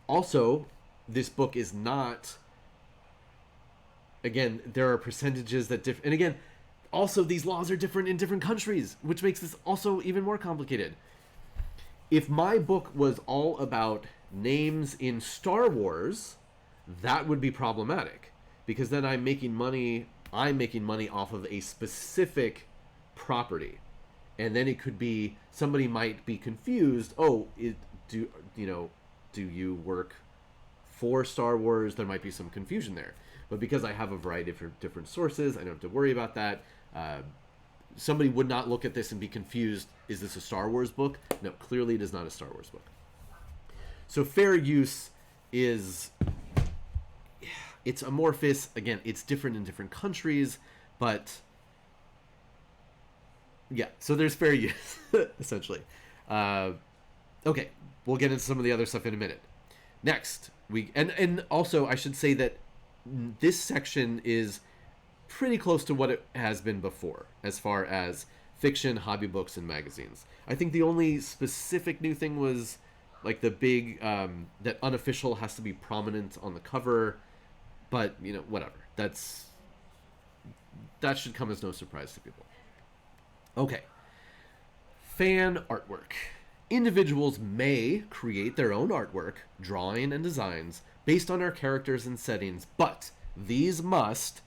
Also, this book is not... Again, there are percentages that differ. And again, also these laws are different in different countries, which makes this also even more complicated. If my book was all about names in Star Wars, that would be problematic, because then I'm making money off of a specific property. And then it could be, somebody might be confused. Oh, do you work for Star Wars? There might be some confusion there. But because I have a variety of different sources, I don't have to worry about that. Somebody would not look at this and be confused. Is this a Star Wars book? No, clearly it is not a Star Wars book. So fair use is... It's amorphous. Again, it's different in different countries, but... Yeah, so there's fair use, essentially. Okay, we'll get into some of the other stuff in a minute. Next, and also I should say that this section is pretty close to what it has been before, as far as fiction, hobby books, and magazines. I think the only specific new thing was like the big that unofficial has to be prominent on the cover, but whatever. That should come as no surprise to people. Okay. Fan artwork. Individuals may create their own artwork, drawing, and designs based on our characters and settings, but these must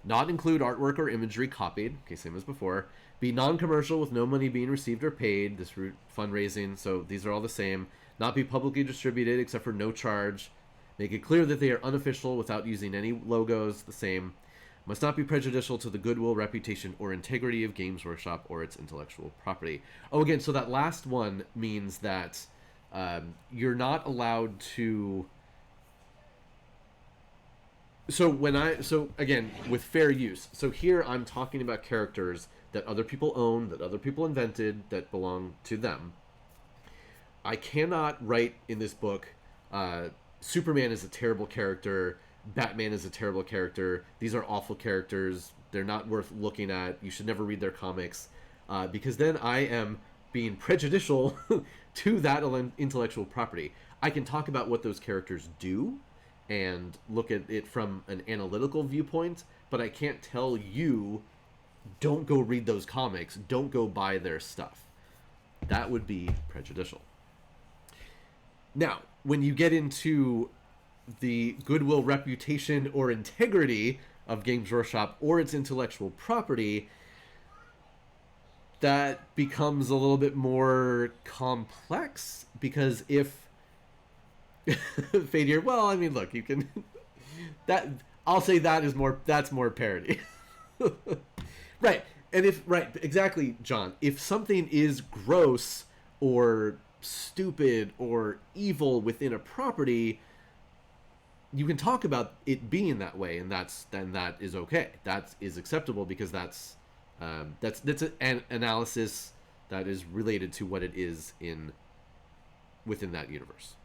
not include artwork or imagery copied, okay, same as before, be non-commercial with no money being received or paid, this route fundraising, so these are all the same, not be publicly distributed except for no charge, make it clear that they are unofficial without using any logos, the same, must not be prejudicial to the goodwill, reputation, or integrity of Games Workshop or its intellectual property. Oh, again, so that last one means that you're not allowed to... So again, with fair use. So here I'm talking about characters that other people own, that other people invented, that belong to them. I cannot write in this book, Superman is a terrible character, Batman is a terrible character, these are awful characters, they're not worth looking at, you should never read their comics, because then I am being prejudicial to that intellectual property. I can talk about what those characters do, and look at it from an analytical viewpoint, but I can't tell you, don't go read those comics, don't go buy their stuff. That would be prejudicial. Now, when you get into the goodwill, reputation, or integrity of Games Workshop or its intellectual property, that becomes a little bit more complex, because if Fadir, well, I mean, look, you can that I'll say that's more parody. Right. And exactly, John, if something is gross or stupid or evil within a property, you can talk about it being that way, and that is okay. That is acceptable, because that's an analysis that is related to what it is within that universe.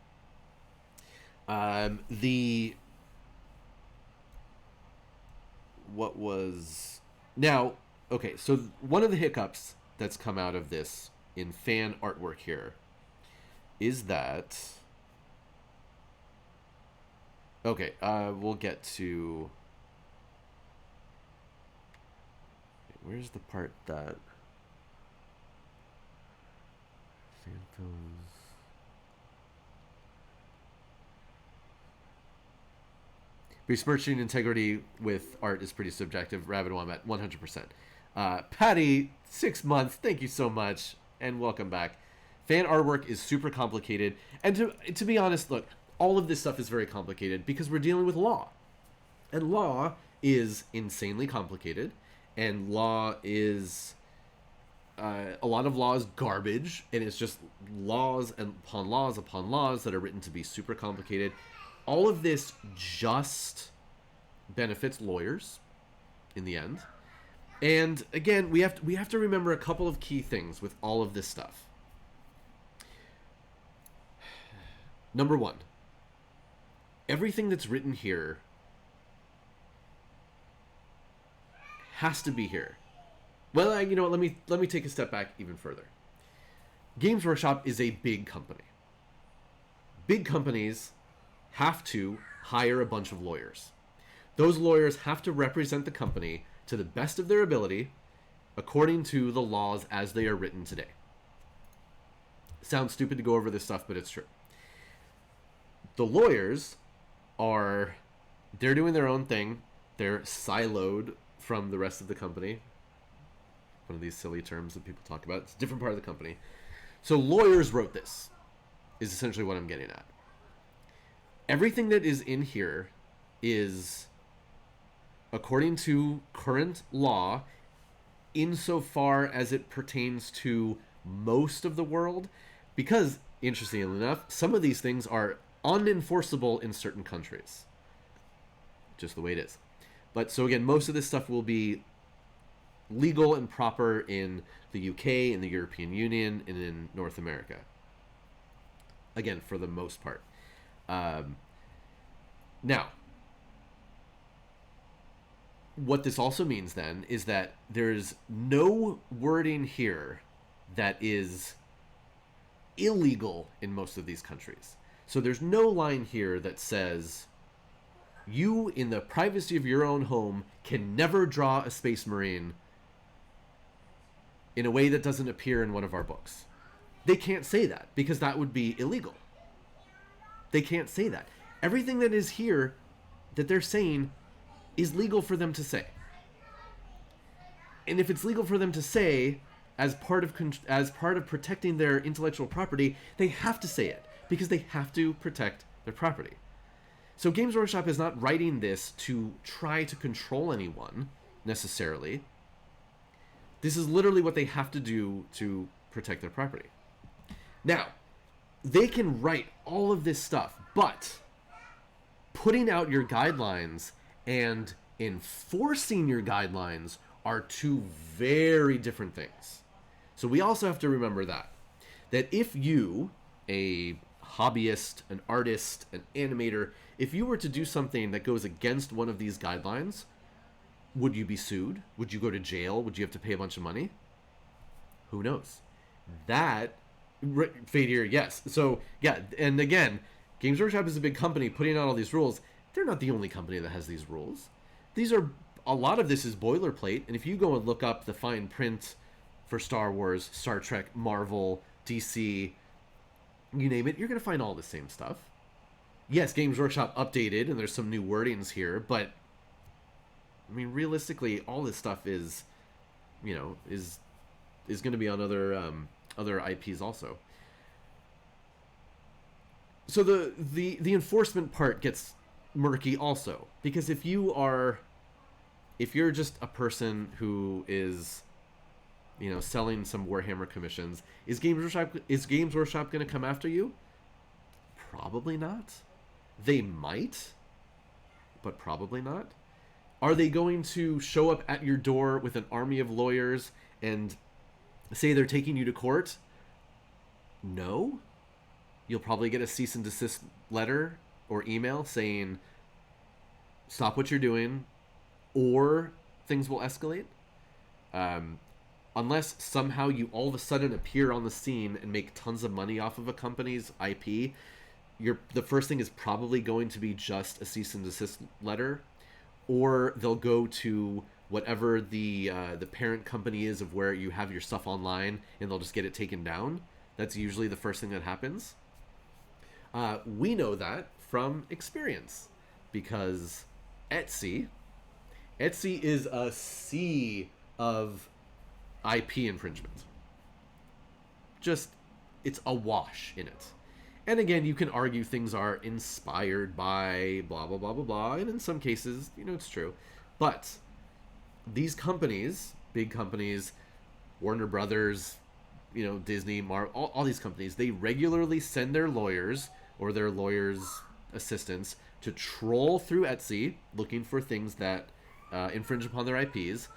Okay, so one of the hiccups that's come out of this in fan artwork here is that, okay, we'll get to, where's the part that Phantoms, besmirching integrity with art is pretty subjective. Rabbit Wom at 100%. Patty, 6 months, thank you so much, and welcome back. Fan artwork is super complicated, and to be honest, look, all of this stuff is very complicated because we're dealing with law. And law is insanely complicated, and law is a lot of law is garbage, and it's just laws and upon laws upon laws that are written to be super complicated. All of this just benefits lawyers in the end. And again, we have to remember a couple of key things with all of this stuff. Number one, everything that's written here has to be here. Well, you know what? Let me take a step back even further. Games Workshop is a big company. Big companies have to hire a bunch of lawyers. Those lawyers have to represent the company to the best of their ability according to the laws as they are written today. Sounds stupid to go over this stuff, but it's true. The lawyers they're doing their own thing. They're siloed from the rest of the company. One of these silly terms that people talk about. It's a different part of the company. So lawyers wrote this, is essentially what I'm getting at. Everything that is in here is according to current law, insofar as it pertains to most of the world, because, interestingly enough, some of these things are unenforceable in certain countries. Just the way it is. But so again, most of this stuff will be legal and proper in the UK, in the European Union, and in North America. Again, for the most part. Now, what this also means then is that there's no wording here that is illegal in most of these countries. So there's no line here that says, you, in the privacy of your own home, can never draw a Space Marine in a way that doesn't appear in one of our books. They can't say that, because that would be illegal. They can't say that. Everything that is here that they're saying is legal for them to say. And if it's legal for them to say, as part of protecting their intellectual property, they have to say it, because they have to protect their property. So Games Workshop is not writing this to try to control anyone, necessarily. This is literally what they have to do to protect their property. Now, they can write all of this stuff, but putting out your guidelines and enforcing your guidelines are two very different things. So we also have to remember that if you, a hobbyist, an artist, an animator, if you were to do something that goes against one of these guidelines, would you be sued? Would you go to jail? Would you have to pay a bunch of money? Who knows? That, Fadir, yes. So, yeah, and again, Games Workshop is a big company putting out all these rules. They're not the only company that has these rules. A lot of this is boilerplate, and if you go and look up the fine print for Star Wars, Star Trek, Marvel, DC, you name it, you're going to find all the same stuff. Yes, Games Workshop updated, and there's some new wordings here, but, I mean, realistically, all this stuff is going to be on other IPs also. So the enforcement part gets murky also, because if you're just a person who is selling some Warhammer commissions, is Games Workshop going to come after you? Probably not. They might, but probably not. Are they going to show up at your door with an army of lawyers and say they're taking you to court? No. You'll probably get a cease and desist letter or email saying, stop what you're doing, or things will escalate. Unless somehow you all of a sudden appear on the scene and make tons of money off of a company's IP, the first thing is probably going to be just a cease and desist letter, or they'll go to whatever the parent company is of where you have your stuff online, and they'll just get it taken down. That's usually the first thing that happens. We know that from experience, because Etsy is a sea of IP infringement. It's awash in it. And again, you can argue things are inspired by blah, blah, blah, blah, blah, and in some cases, it's true. But these companies, big companies Warner Brothers, Disney, Marvel, all these companies, they regularly send their lawyers or their lawyers' assistants to troll through Etsy looking for things that infringe upon their IPs.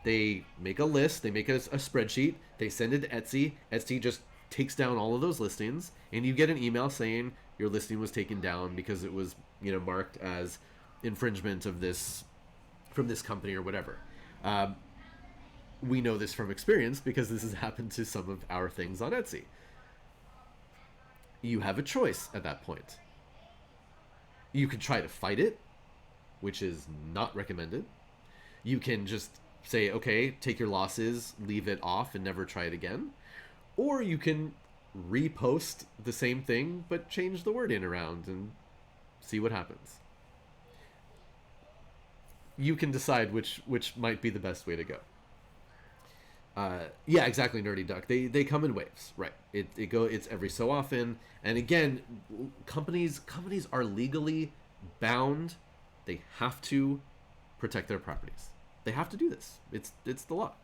They make a list, they make a spreadsheet, they send it to Etsy. Etsy just takes down all of those listings, and you get an email saying your listing was taken down because it was, marked as infringement of this from this company or whatever. We know this from experience because this has happened to some of our things on Etsy. You have a choice at that point. You can try to fight it, which is not recommended. You can just say, okay, take your losses, leave it off, and never try it again. Or you can repost the same thing, but change the wording around and see what happens. You can decide which might be the best way to go. Yeah, exactly, Nerdy Duck. They come in waves, right? It's every so often, and again, companies are legally bound. They have to protect their properties. They have to do this. It's the law.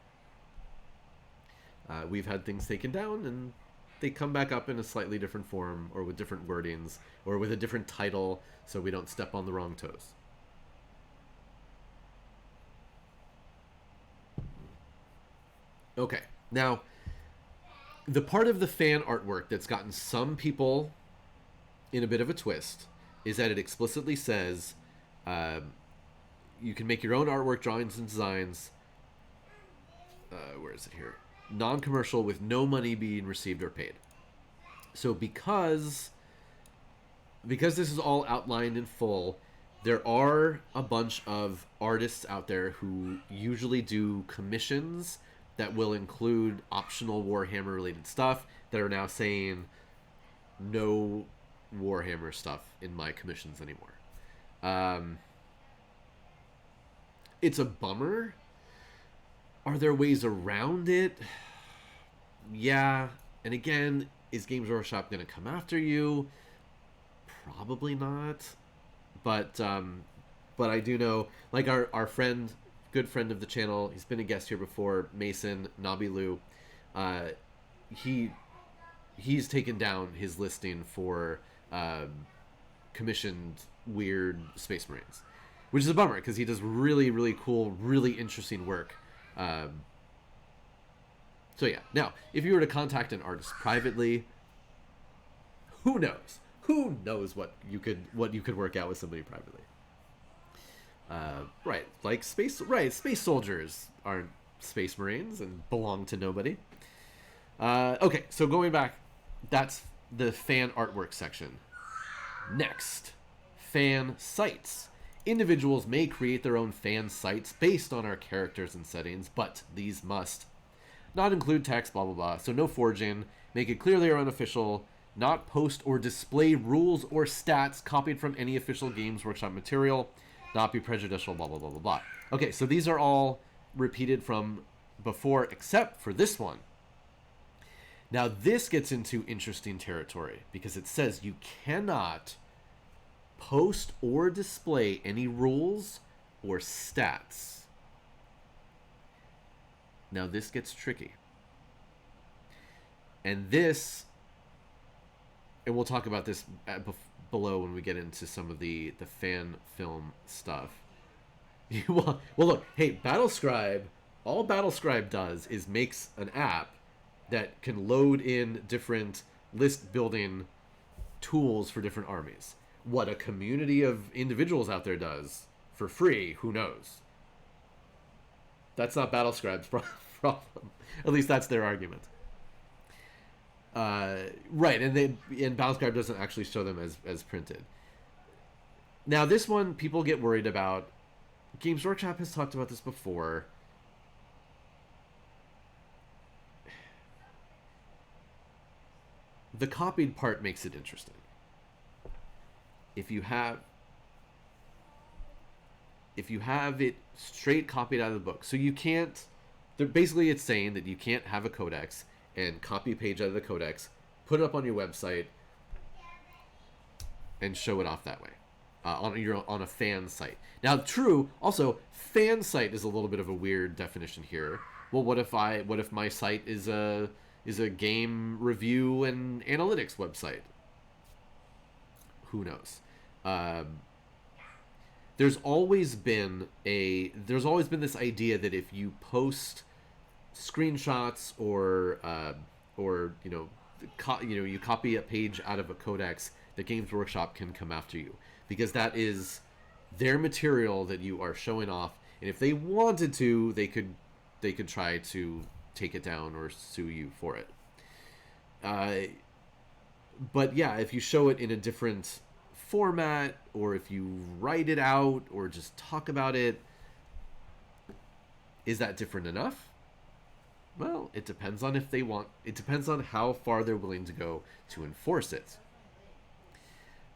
We've had things taken down, and they come back up in a slightly different form, or with different wordings, or with a different title, so we don't step on the wrong toes. Okay, now, the part of the fan artwork that's gotten some people in a bit of a twist is that it explicitly says you can make your own artwork, drawings, and designs. Where is it here? Non-commercial with no money being received or paid. So because this is all outlined in full, there are a bunch of artists out there who usually do commissions that will include optional Warhammer related stuff that are now saying no Warhammer stuff in my commissions anymore. It's a bummer. Are there ways around it? Yeah. And again, is Games Workshop going to come after you? Probably not. But I do know, like our friend, good friend of the channel, he's been a guest here before, Mason Nabilu, he's taken down his listing for commissioned weird Space Marines, which is a bummer because he does really, really cool, really interesting work. So yeah, now if you were to contact an artist privately, who knows what you could work out with somebody privately. Right, like space soldiers aren't Space Marines and belong to nobody. Okay, so going back, that's the fan artwork section. Next, fan sites. Individuals may create their own fan sites based on our characters and settings, but these must not include text, blah, blah, blah. So no forging, make it clear they are unofficial, not post or display rules or stats copied from any official Games Workshop material, not be prejudicial, blah, blah, blah, blah, blah. Okay, so these are all repeated from before, except for this one. Now, this gets into interesting territory, because it says you cannot post or display any rules or stats. Now, this gets tricky. And we'll talk about this below when we get into some of the fan film stuff. well, look, hey, Battlescribe, all Battlescribe does is makes an app that can load in different list building tools for different armies. What a community of individuals out there does for free, who knows? That's not Battlescribe's problem. At least that's their argument. Right, and Battlescribe doesn't actually show them as printed. Now, this one, people get worried about. Games Workshop has talked about this before. The copied part makes it interesting. If you have it straight copied out of the book, so you can't. Basically, it's saying that you can't have a codex and copy a page out of the codex, put it up on your website, and show it off that way on a fan site. Now, true. Also, fan site is a little bit of a weird definition here. Well, what if my site is a game review and analytics website? Who knows? Um, there's always been this idea that if you post screenshots or you copy a page out of a codex, that Games Workshop can come after you because that is their material that you are showing off, and if they wanted to, they could try to take it down or sue you for it. Uh, but yeah, if you show it in a different format, or if you write it out, or just talk about it, is that different enough? Well, it depends on if they want. It depends on how far they're willing to go to enforce it.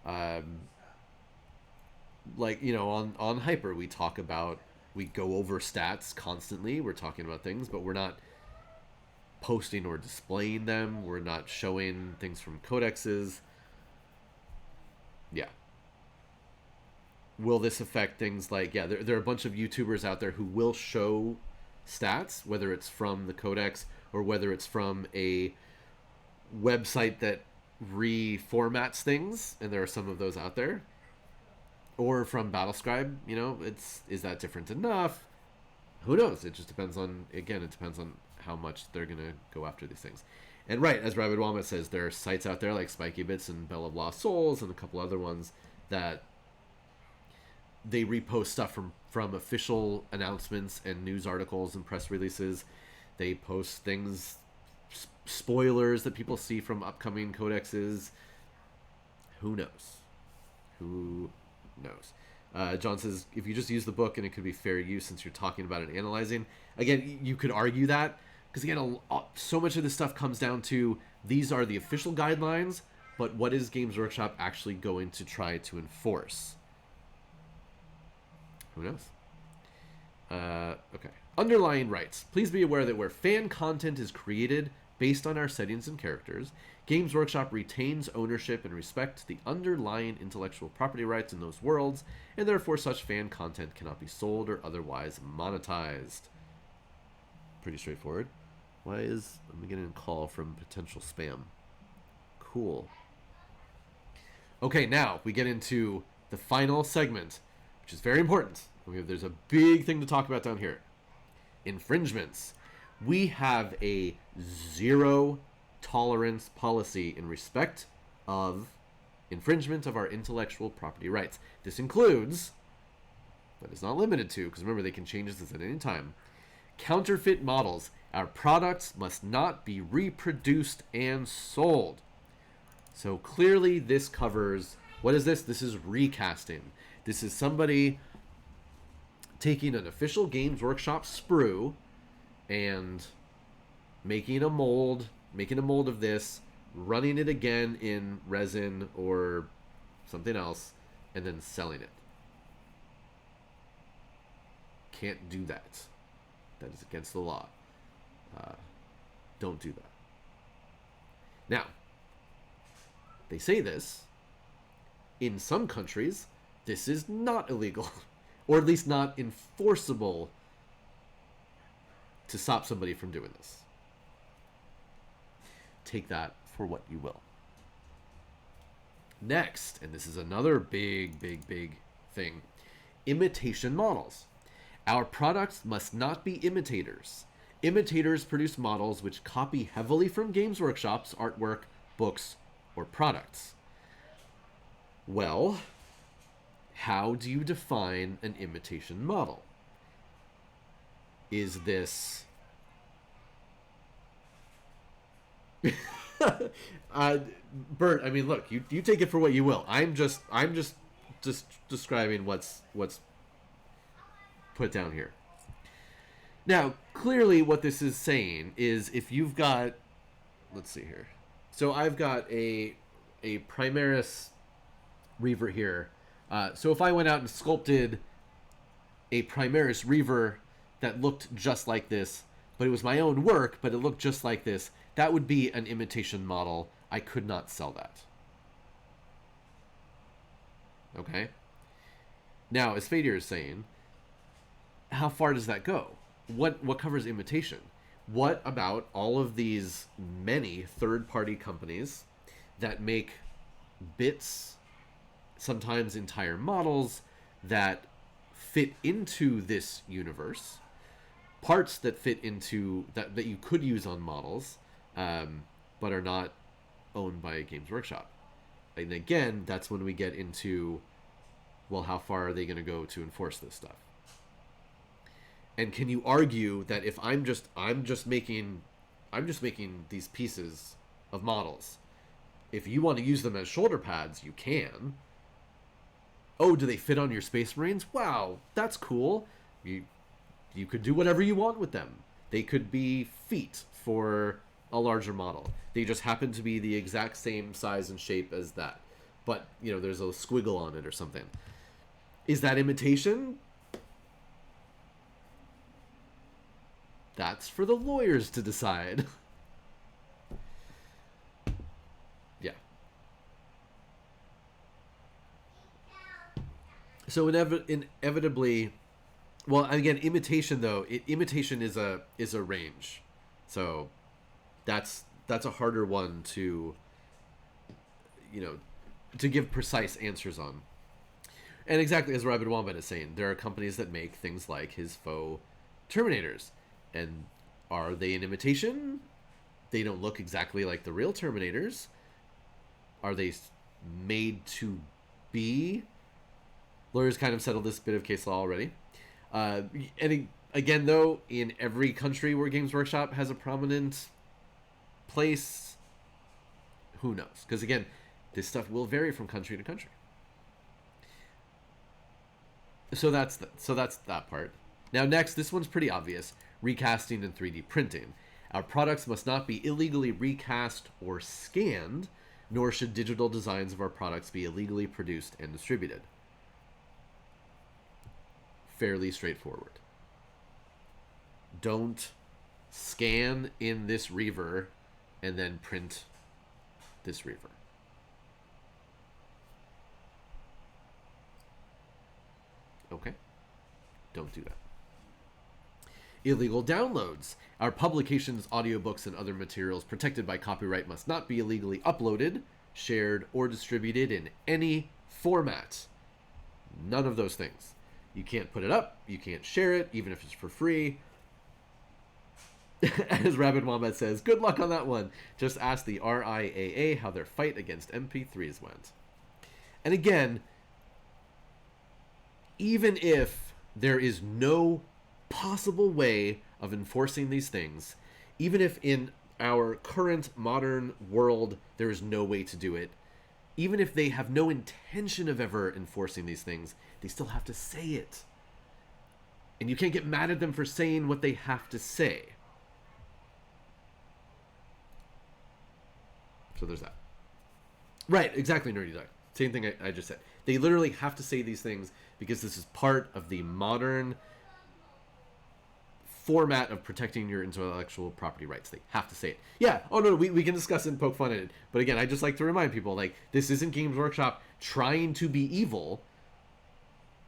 Um, on Hyper, we go over stats constantly. We're talking about things, but we're not posting or displaying them. We're not showing things from codexes. Yeah. Will this affect things like, yeah, there are a bunch of YouTubers out there who will show stats, whether it's from the codex or whether it's from a website that reformats things, and there are some of those out there, or from Battlescribe. Is that different enough? Who knows? It just depends on, again, it depends on how much they're gonna go after these things. And right, as Rabid Walnut says, there are sites out there like Spiky Bits and Bell of Lost Souls and a couple other ones that they repost stuff from official announcements and news articles and press releases. They post things, spoilers that people see from upcoming codexes. Who knows? Who knows? John says, if you just use the book and it could be fair use since you're talking about it and analyzing. Again, you could argue that, because again, so much of this stuff comes down to these are the official guidelines, but what is Games Workshop actually going to try to enforce? Who knows? Okay. Underlying rights. Please be aware that where fan content is created based on our settings and characters, Games Workshop retains ownership and respect the underlying intellectual property rights in those worlds, and therefore such fan content cannot be sold or otherwise monetized. Pretty straightforward. I'm getting a call from potential spam. Cool. Okay, now we get into the final segment, which is very important. There's a big thing to talk about down here. Infringements. We have a zero tolerance policy in respect of infringement of our intellectual property rights. This includes, but is not limited to, because remember, they can change this at any time, counterfeit models. Our products must not be reproduced and sold. So clearly this covers, what is this? This is recasting. This is somebody taking an official Games Workshop sprue and making a mold of this, running it again in resin or something else, and then selling it. Can't do that. That is against the law. Don't do that. Now, they say this. In some countries, this is not illegal, or at least not enforceable to stop somebody from doing this. Take that for what you will. Next, and this is another big thing, imitation models. Our products must not be imitators. Imitators produce models which copy heavily from Games Workshop's artwork, books, or products. Well, how do you define an imitation model? Is this... Bert, I mean, look, you take it for what you will. I'm just describing what's put down here. Now, clearly what this is saying is if you've got, let's see here. So I've got a Primaris Reaver here. So if I went out and sculpted a Primaris Reaver that looked just like this, but it was my own work, but it looked just like this, that would be an imitation model. I could not sell that. Okay? Now, as Fadir is saying, how far does that go? what covers imitation? What about all of these many third-party companies that make bits, sometimes entire models, that fit into this universe, parts that fit into that you could use on models, but are not owned by Games Workshop? And again, that's when we get into, well, how far are they going to go to enforce this stuff? And can you argue that if I'm just making these pieces of models, if you want to use them as shoulder pads, you can. Oh, do they fit on your Space Marines? Wow, that's cool. You could do whatever you want with them. They could be feet for a larger model. They just happen to be the exact same size and shape as that. But, there's a squiggle on it or something. Is that imitation? That's for the lawyers to decide. Yeah. So inevitably, well, again, imitation though, imitation is a range. So that's a harder one to to give precise answers on. And exactly as Rabid Wombat is saying, there are companies that make things like his faux Terminators. And are they an imitation? They don't look exactly like the real Terminators. Are they made to be? Lawyers kind of settled this bit of case law already. And again, though, in every country where Games Workshop has a prominent place, who knows? Because again, this stuff will vary from country to country. So that's that part. Now next, this one's pretty obvious. Recasting and 3D printing. Our products must not be illegally recast or scanned, nor should digital designs of our products be illegally produced and distributed. Fairly straightforward. Don't scan in this Reaver and then print this Reaver. Okay? Don't do that. Illegal downloads. Our publications, audiobooks, and other materials protected by copyright must not be illegally uploaded, shared, or distributed in any format. None of those things. You can't put it up. You can't share it, even if it's for free. As Rabid Wombat says, good luck on that one. Just ask the RIAA how their fight against MP3s went. And again, even if there is no possible way of enforcing these things, even if in our current modern world there is no way to do it, even if they have no intention of ever enforcing these things, they still have to say it. And you can't get mad at them for saying what they have to say. So there's that. Right, exactly, Nerdy Duck. Same thing I just said. They literally have to say these things because this is part of the modern format of protecting your intellectual property rights. They have to say it. Yeah, oh no, we can discuss it and poke fun at it. But again, I just like to remind people, like, this isn't Games Workshop trying to be evil.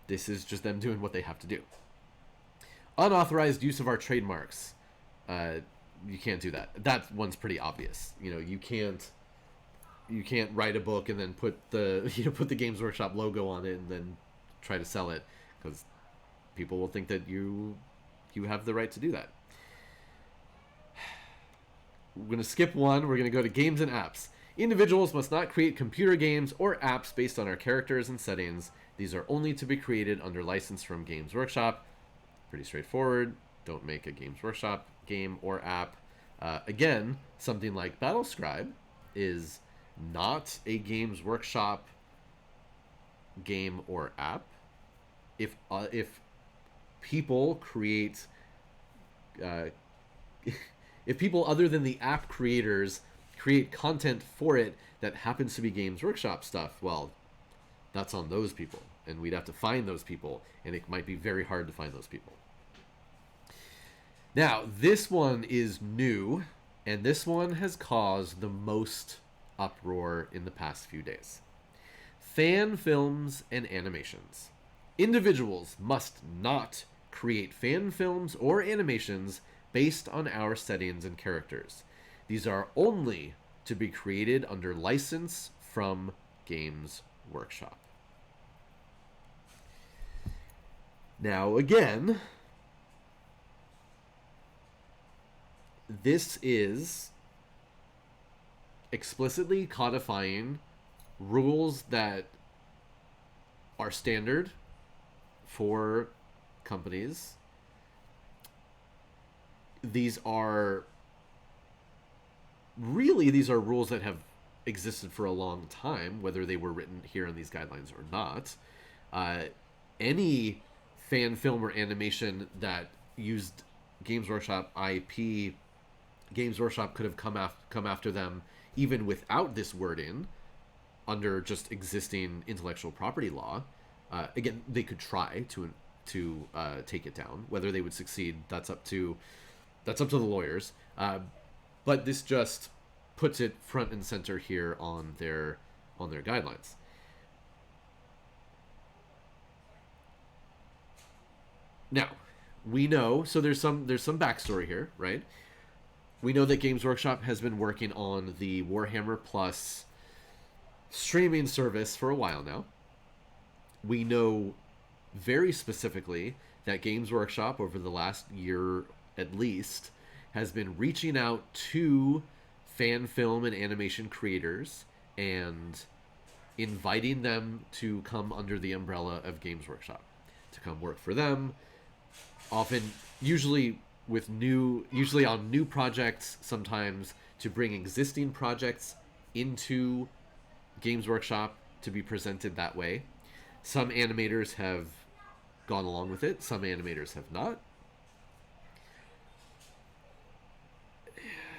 This is just them doing what they have to do. Unauthorized use of our trademarks. You can't do that. That one's pretty obvious. You can't write a book and then put the Games Workshop logo on it and then try to sell it, because people will think that you have the right to do that. We're going to skip one. We're going to go to games and apps. Individuals must not create computer games or apps based on our characters and settings. These are only to be created under license from Games Workshop. Pretty straightforward. Don't make a Games Workshop game or app. Again, something like Battlescribe is not a Games Workshop game or app. If people create, if people other than the app creators create content for it that happens to be Games Workshop stuff, well, that's on those people, and we'd have to find those people, and it might be very hard to find those people. Now, this one is new, and this one has caused the most uproar in the past few days. Fan films and animations. Individuals must not create fan films or animations based on our settings and characters. These are only to be created under license from Games Workshop. Now, again, this is explicitly codifying rules that are standard for companies. These are rules that have existed for a long time, whether they were written here in these guidelines or not. Any fan film or animation that used Games Workshop IP, Games Workshop could have come after them even without this word in, under just existing intellectual property law. Again, they could try to take it down. Whether they would succeed, that's up to the lawyers. But this just puts it front and center here on their guidelines. Now, we know, so there's some backstory here, right? We know that Games Workshop has been working on the Warhammer Plus streaming service for a while now. We know very specifically that Games Workshop, over the last year at least, has been reaching out to fan film and animation creators and inviting them to come under the umbrella of Games Workshop, to come work for them. Often, usually on new projects, sometimes to bring existing projects into Games Workshop to be presented that way. Some animators have gone along with it, some animators have not.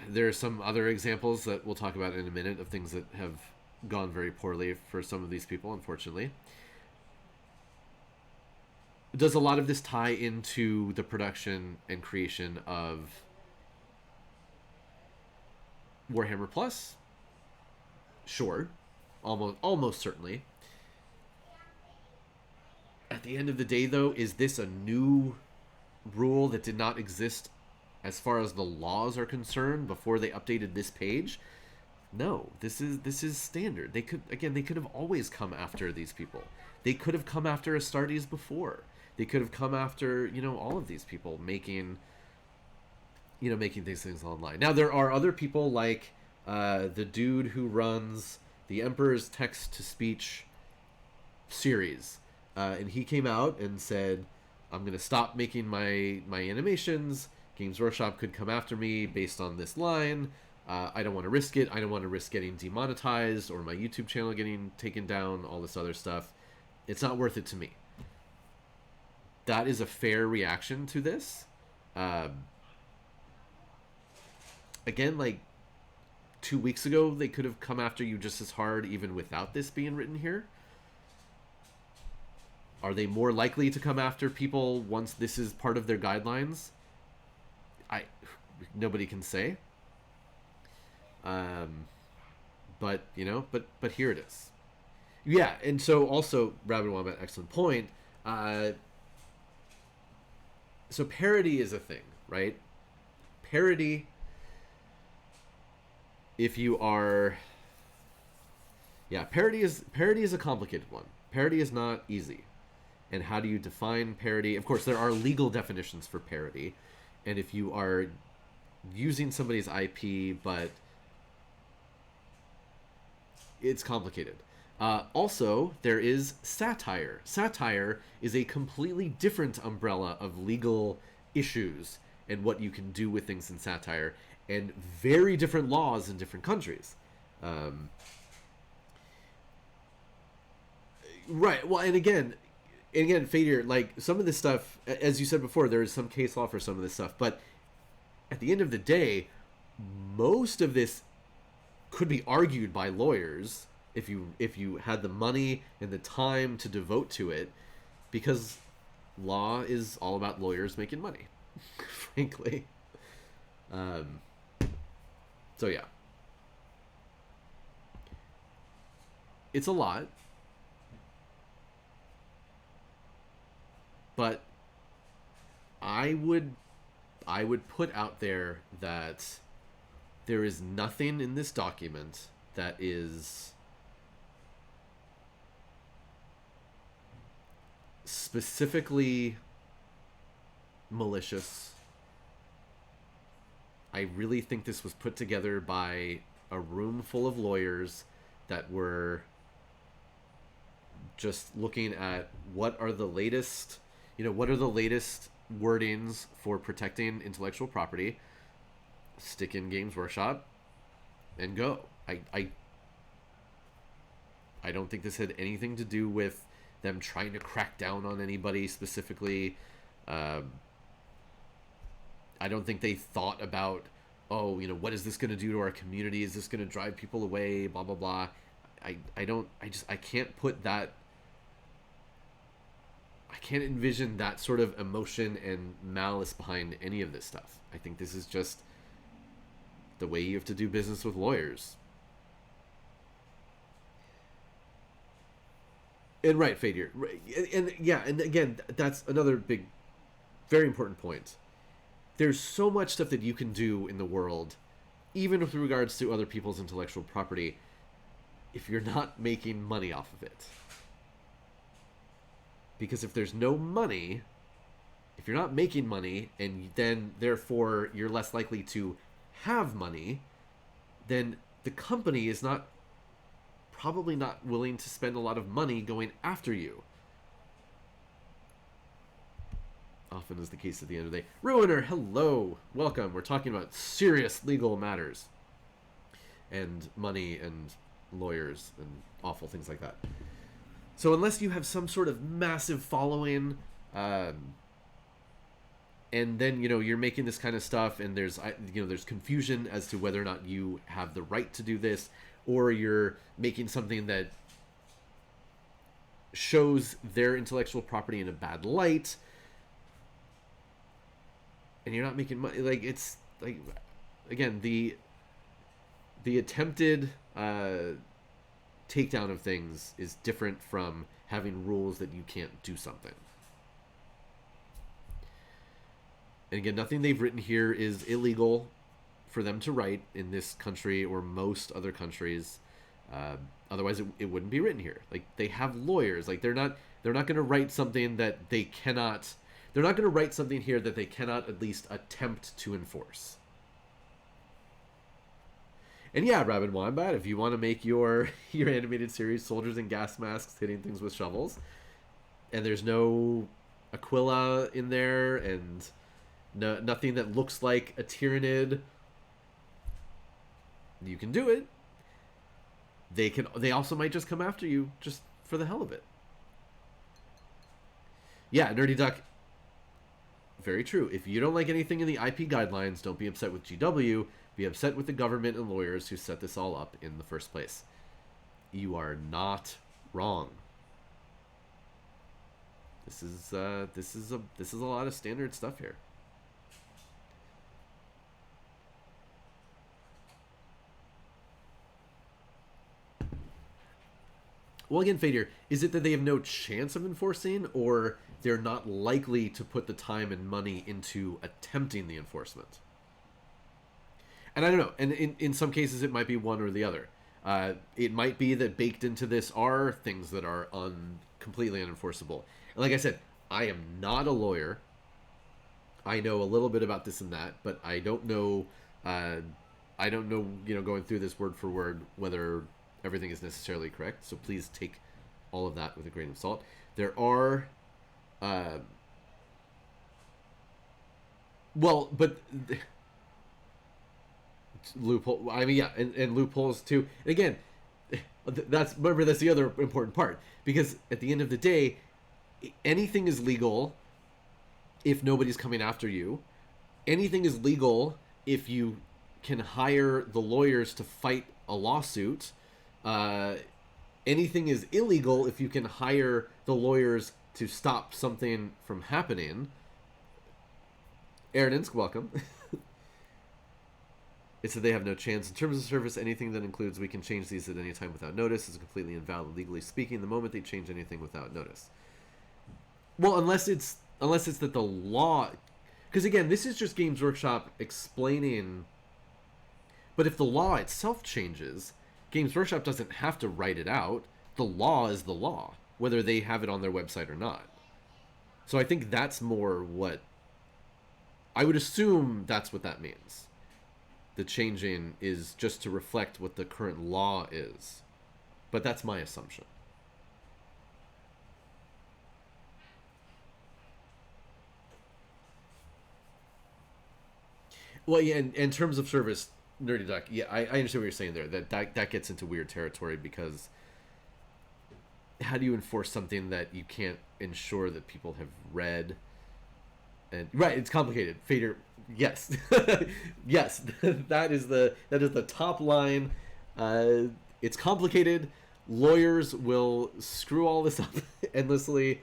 There are some other examples that we'll talk about in a minute of things that have gone very poorly for some of these people, unfortunately. Does a lot of this tie into the production and creation of Warhammer Plus? Sure. Almost certainly. At the end of the day, though, is this a new rule that did not exist as far as the laws are concerned before they updated this page? No, this is standard. They could have always come after these people. They could have come after Astartes before. They could have come after, all of these people making these things online. Now, there are other people like the dude who runs the Emperor's Text-to-Speech series. And he came out and said, I'm going to stop making my animations. Games Workshop could come after me based on this line. I don't want to risk it. I don't want to risk getting demonetized or my YouTube channel getting taken down, all this other stuff. It's not worth it to me. That is a fair reaction to this. Again, like 2 weeks ago, they could have come after you just as hard even without this being written here. Are they more likely to come after people once this is part of their guidelines? Nobody can say. But here it is. Yeah, and so also, Rabbit Wombat, excellent point. So parody is a thing, right? Parody, if you are... Yeah, parody is a complicated one. Parody is not easy. And how do you define parody? Of course, there are legal definitions for parody. And if you are using somebody's IP, but it's complicated. Also, there is satire. Satire is a completely different umbrella of legal issues and what you can do with things in satire, and very different laws in different countries. Right. Well, and again, Fader, like some of this stuff, as you said before, there is some case law for some of this stuff, but at the end of the day, most of this could be argued by lawyers if you had the money and the time to devote to it, because law is all about lawyers making money, frankly. So yeah, it's a lot, but I would put out there that there is nothing in this document that is specifically malicious. I really think this was put together by a room full of lawyers that were just looking at what are the latest wordings for protecting intellectual property, stick in Games Workshop, and go. I don't think this had anything to do with them trying to crack down on anybody specifically. I don't think they thought about, oh, what is this going to do to our community? Is this going to drive people away? Blah, blah, blah. I can't put that, I can't envision that sort of emotion and malice behind any of this stuff. I think this is just the way you have to do business with lawyers. And right, Fadir. And yeah, and again, that's another big, very important point. There's so much stuff that you can do in the world, even with regards to other people's intellectual property, if you're not making money off of it. Because if there's no money, if you're not making money, and then therefore you're less likely to have money, then the company is probably not willing to spend a lot of money going after you. Often is the case at the end of the day. Ruiner, hello, welcome. We're talking about serious legal matters and money and lawyers and awful things like that. So unless you have some sort of massive following, and then you're making this kind of stuff, and there's confusion as to whether or not you have the right to do this, or you're making something that shows their intellectual property in a bad light, and you're not making money. Like, it's like, again, the attempted takedown of things is different from having rules that you can't do something. And again, nothing they've written here is illegal for them to write in this country or most other countries. Otherwise, it wouldn't be written here. Like, they have lawyers. Like, they're not going to write something that they cannot. They're not going to write something here that they cannot at least attempt to enforce. And yeah, Rabbit Wombat, if you want to make your animated series soldiers in gas masks hitting things with shovels, and there's no Aquila in there, and nothing that looks like a Tyrannid, you can do it. They also might just come after you just for the hell of it. Yeah, Nerdy Duck. Very true. If you don't like anything in the IP guidelines, don't be upset with GW. Be upset with the government and lawyers who set this all up in the first place. You are not wrong. This is a lot of standard stuff here. Well, again, Fadir, is it that they have no chance of enforcing, or they're not likely to put the time and money into attempting the enforcement? And I don't know. And in some cases, it might be one or the other. It might be that baked into this are things that are completely unenforceable. And like I said, I am not a lawyer. I know a little bit about this and that, but I don't know. Going through this word for word, whether everything is necessarily correct. So please take all of that with a grain of salt. There are, loophole. I mean, yeah, and loopholes too. And again, that's the other important part, because at the end of the day, anything is legal if nobody's coming after you. Anything is legal if you can hire the lawyers to fight a lawsuit. Anything is illegal if you can hire the lawyers to stop something from happening. Aaron's welcome. It said they have no chance. In terms of service, anything that includes we can change these at any time without notice is completely invalid legally speaking the moment they change anything without notice. Well, unless it's that the law, Because again, this is just Games Workshop explaining. But if the law itself changes, Games Workshop doesn't have to write it out. The law is the law, whether they have it on their website or not. So I think that's more what I would assume that's what that means. The changing is just to reflect what the current law is. But that's my assumption. Well, yeah, in terms of service, Nerdy Duck, yeah, I understand what you're saying there. That gets into weird territory because how do you enforce something that you can't ensure that people have read? And right, it's complicated. Fader, yes, yes, that is the top line. It's complicated. Lawyers will screw all this up endlessly.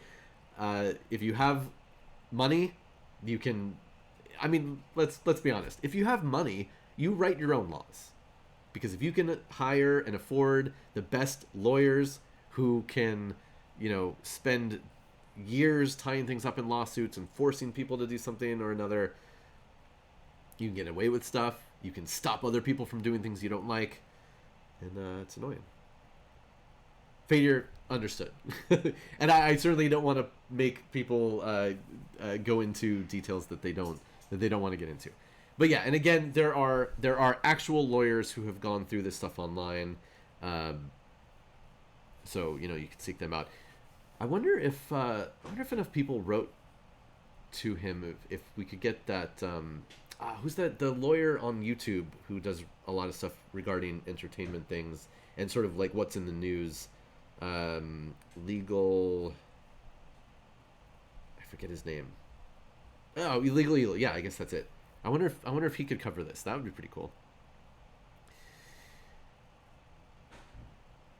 If you have money, you can. I mean, let's be honest. If you have money, you write your own laws, because if you can hire and afford the best lawyers who can, spend years tying things up in lawsuits and forcing people to do something or another, you can get away with stuff. You can stop other people from doing things you don't like, and it's annoying. Failure understood. And I certainly don't want to make people go into details that they don't want to get into. But yeah, and again, there are actual lawyers who have gone through this stuff online, so you can seek them out. I wonder if enough people wrote to him if we could get that. Who's that? The lawyer on YouTube who does a lot of stuff regarding entertainment things and sort of like what's in the news. Legal. I forget his name. Oh, illegal. Yeah, I guess that's it. I wonder if he could cover this. That would be pretty cool.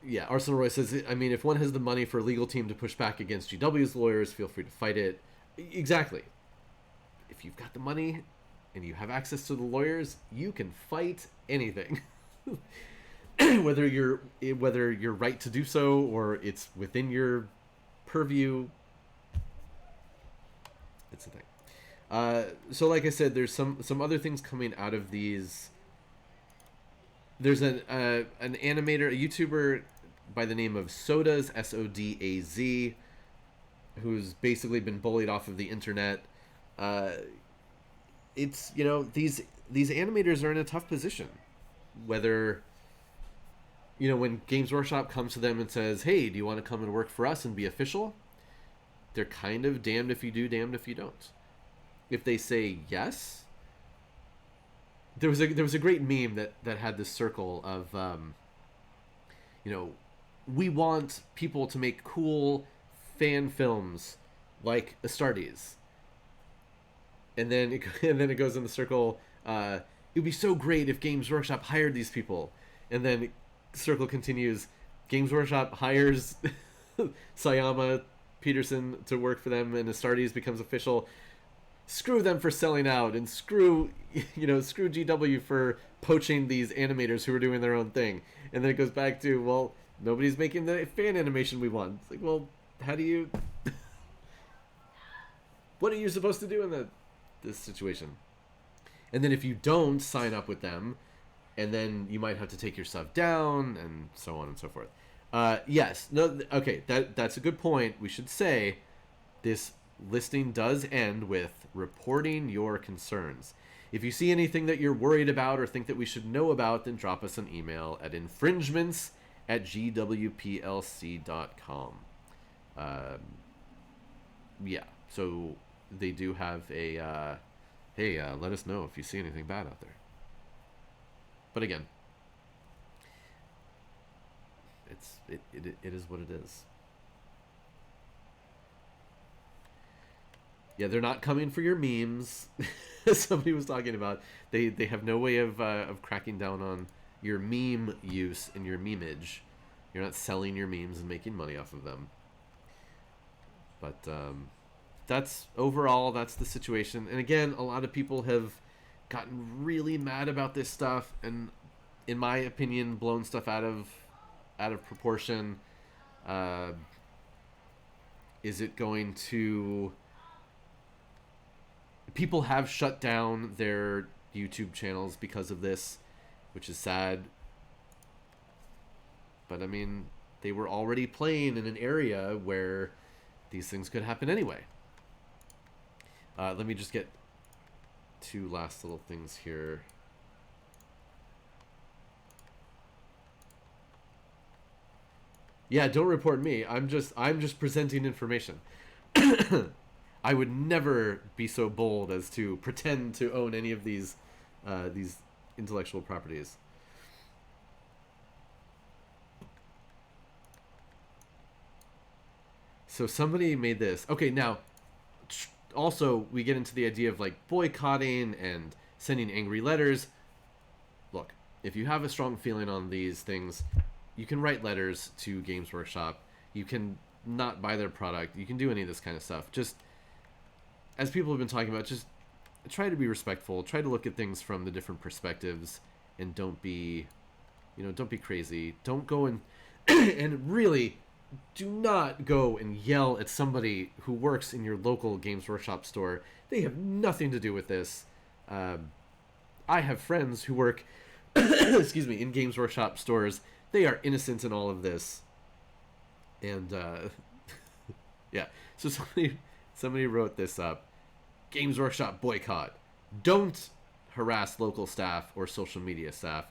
Yeah, Arsenal Roy says, I mean, if one has the money for a legal team to push back against GW's lawyers, feel free to fight it. Exactly. If you've got the money and you have access to the lawyers, you can fight anything. whether you're right to do so or it's within your purview, it's a thing. So like I said, there's some other things coming out of these. There's an animator, a YouTuber by the name of Sodaz, Sodaz, who's basically been bullied off of the internet. It's these animators are in a tough position. Whether when Games Workshop comes to them and says, "Hey, do you want to come and work for us and be official?" They're kind of damned if you do, damned if you don't. If they say yes, there was a great meme that had this circle of we want people to make cool fan films like Astartes, and then it goes in the circle. It would be so great if Games Workshop hired these people, and then circle continues. Games Workshop hires Sayama Peterson to work for them, and Astartes becomes official. Screw them for selling out, and screw GW for poaching these animators who are doing their own thing. And then it goes back to, well, nobody's making the fan animation we want. It's like, well, how do you? What are you supposed to do in this situation? And then if you don't sign up with them, and then you might have to take your stuff down, and so on and so forth. Yes, no, okay, that's a good point. We should say this listing does end with reporting your concerns. If you see anything that you're worried about or think that we should know about, then drop us an email at infringements@gwplc.com. Yeah, so they do have a hey, let us know if you see anything bad out there. But again, it is what it is. Yeah, they're not coming for your memes. Somebody was talking about they have no way of cracking down on your meme use and your memeage. You're not selling your memes and making money off of them. But that's the situation. And again, a lot of people have gotten really mad about this stuff, and in my opinion, blown stuff out of proportion. Is it going to? People have shut down their YouTube channels because of this, which is sad. But I mean, they were already playing in an area where these things could happen anyway. Let me just get two last little things here. Yeah, don't report me. I'm just presenting information. I would never be so bold as to pretend to own any of these intellectual properties. So somebody made this. Okay, now also we get into the idea of like boycotting and sending angry letters. Look, if you have a strong feeling on these things, you can write letters to Games Workshop. You can not buy their product. You can do any of this kind of stuff. Just, as people have been talking about, just try to be respectful. Try to look at things from the different perspectives, and don't be crazy. Don't go and and really do not go and yell at somebody who works in your local Games Workshop store. They have nothing to do with this. I have friends who work excuse me, in Games Workshop stores. They are innocent in all of this. And yeah, so somebody wrote this up. Games Workshop boycott. Don't harass local staff or social media staff.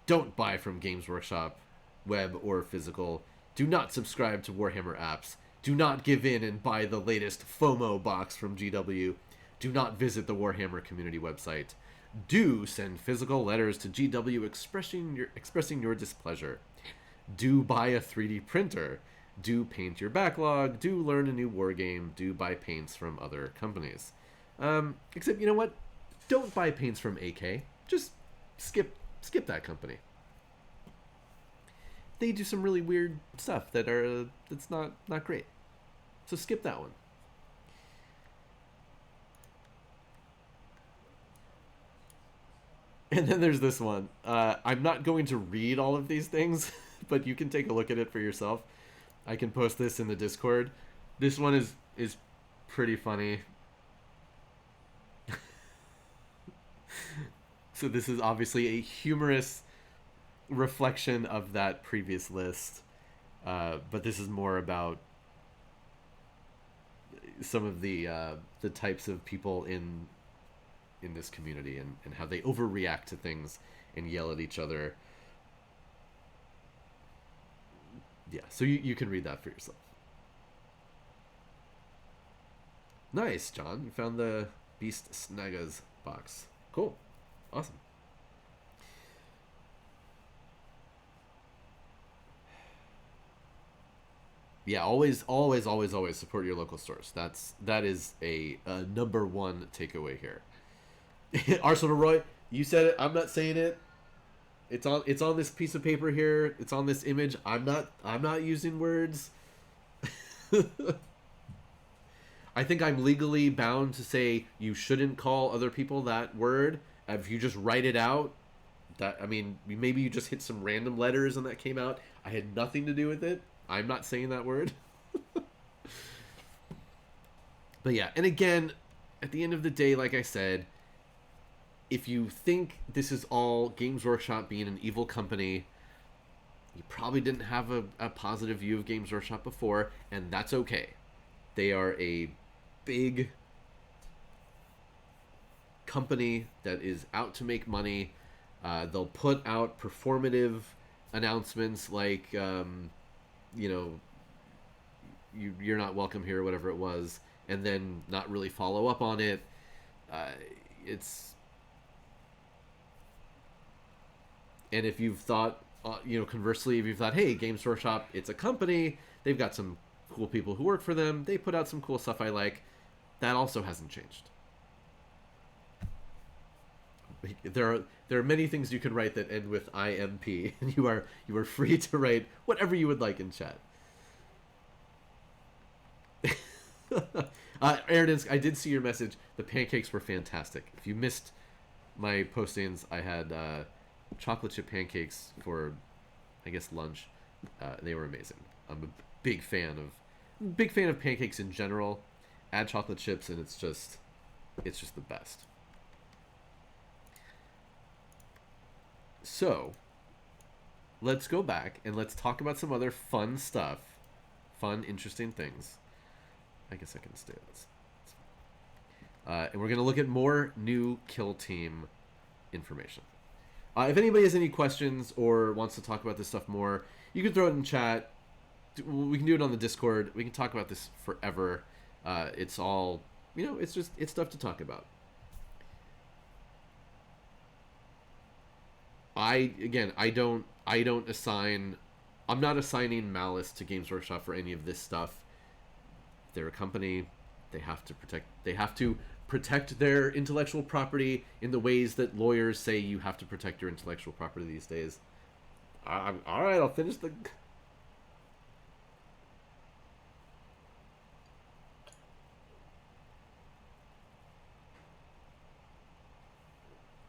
Don't buy from Games Workshop, web or physical. Do not subscribe to Warhammer apps. Do not give in and buy the latest FOMO box from GW. Do not visit the Warhammer community website. Do send physical letters to GW expressing your displeasure. Do buy a 3D printer. Do paint your backlog. Do learn a new war game. Do buy paints from other companies. Except, you know what? Don't buy paints from AK. Just skip that company. They do some really weird stuff that's not great. So skip that one. And then there's this one. I'm not going to read all of these things, but you can take a look at it for yourself. I can post this in the Discord. This one is pretty funny. So this is obviously a humorous reflection of that previous list, but this is more about some of the types of people in this community and how they overreact to things and yell at each other. Yeah, so you can read that for yourself. Nice, John. You found the Beast Snagas box. Cool. Awesome. Yeah, always support your local stores. That is a number one takeaway here. Arsenal Roy, you said it. I'm not saying it. It's on this piece of paper here. It's on this image. I'm not using words. I think I'm legally bound to say you shouldn't call other people that word. If you just write it out, maybe you just hit some random letters and that came out. I had nothing to do with it. I'm not saying that word. But yeah, and again, at the end of the day, like I said, if you think this is all Games Workshop being an evil company, you probably didn't have a positive view of Games Workshop before, and that's okay. They are a big company that is out to make money. They'll put out performative announcements like, you're not welcome here, or whatever it was, and then not really follow up on it. And if you've thought, conversely, if you've thought, hey, Games Workshop, it's a company, they've got some cool people who work for them, they put out some cool stuff I like, that also hasn't changed. There are many things you can write that end with IMP, and you are free to write whatever you would like in chat. Aaron, I did see your message. The pancakes were fantastic. If you missed my postings, I had chocolate chip pancakes for, I guess, lunch. They were amazing. I'm a big fan of pancakes in general. Add chocolate chips and it's just It's just the best. So, let's go back and let's talk about some other fun stuff. Fun, interesting things. I guess I can stay with this. And we're going to look at more new kill team information. If anybody has any questions or wants to talk about this stuff more, you can throw it in chat. We can do it on the Discord. We can talk about this forever. It's all, it's stuff to talk about. I'm not assigning malice to Games Workshop for any of this stuff. They're a company. They have to protect their intellectual property in the ways that lawyers say you have to protect your intellectual property these days. All right, I'll finish the...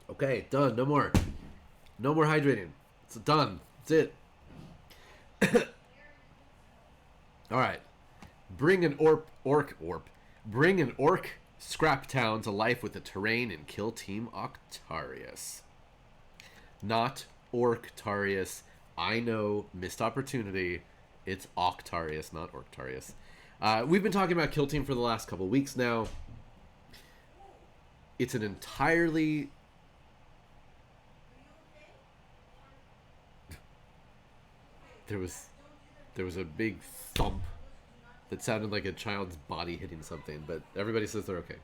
Okay, done. No more hydrating. It's done. That's it. All right. Bring an orc scrap town to life with the terrain and kill team Octarius. Not Orctarius. I know, missed opportunity. It's Octarius, not Orctarius. We've been talking about kill team for the last couple weeks now. It's an entirely... There was a big thump that sounded like a child's body hitting something, but everybody says they're okay.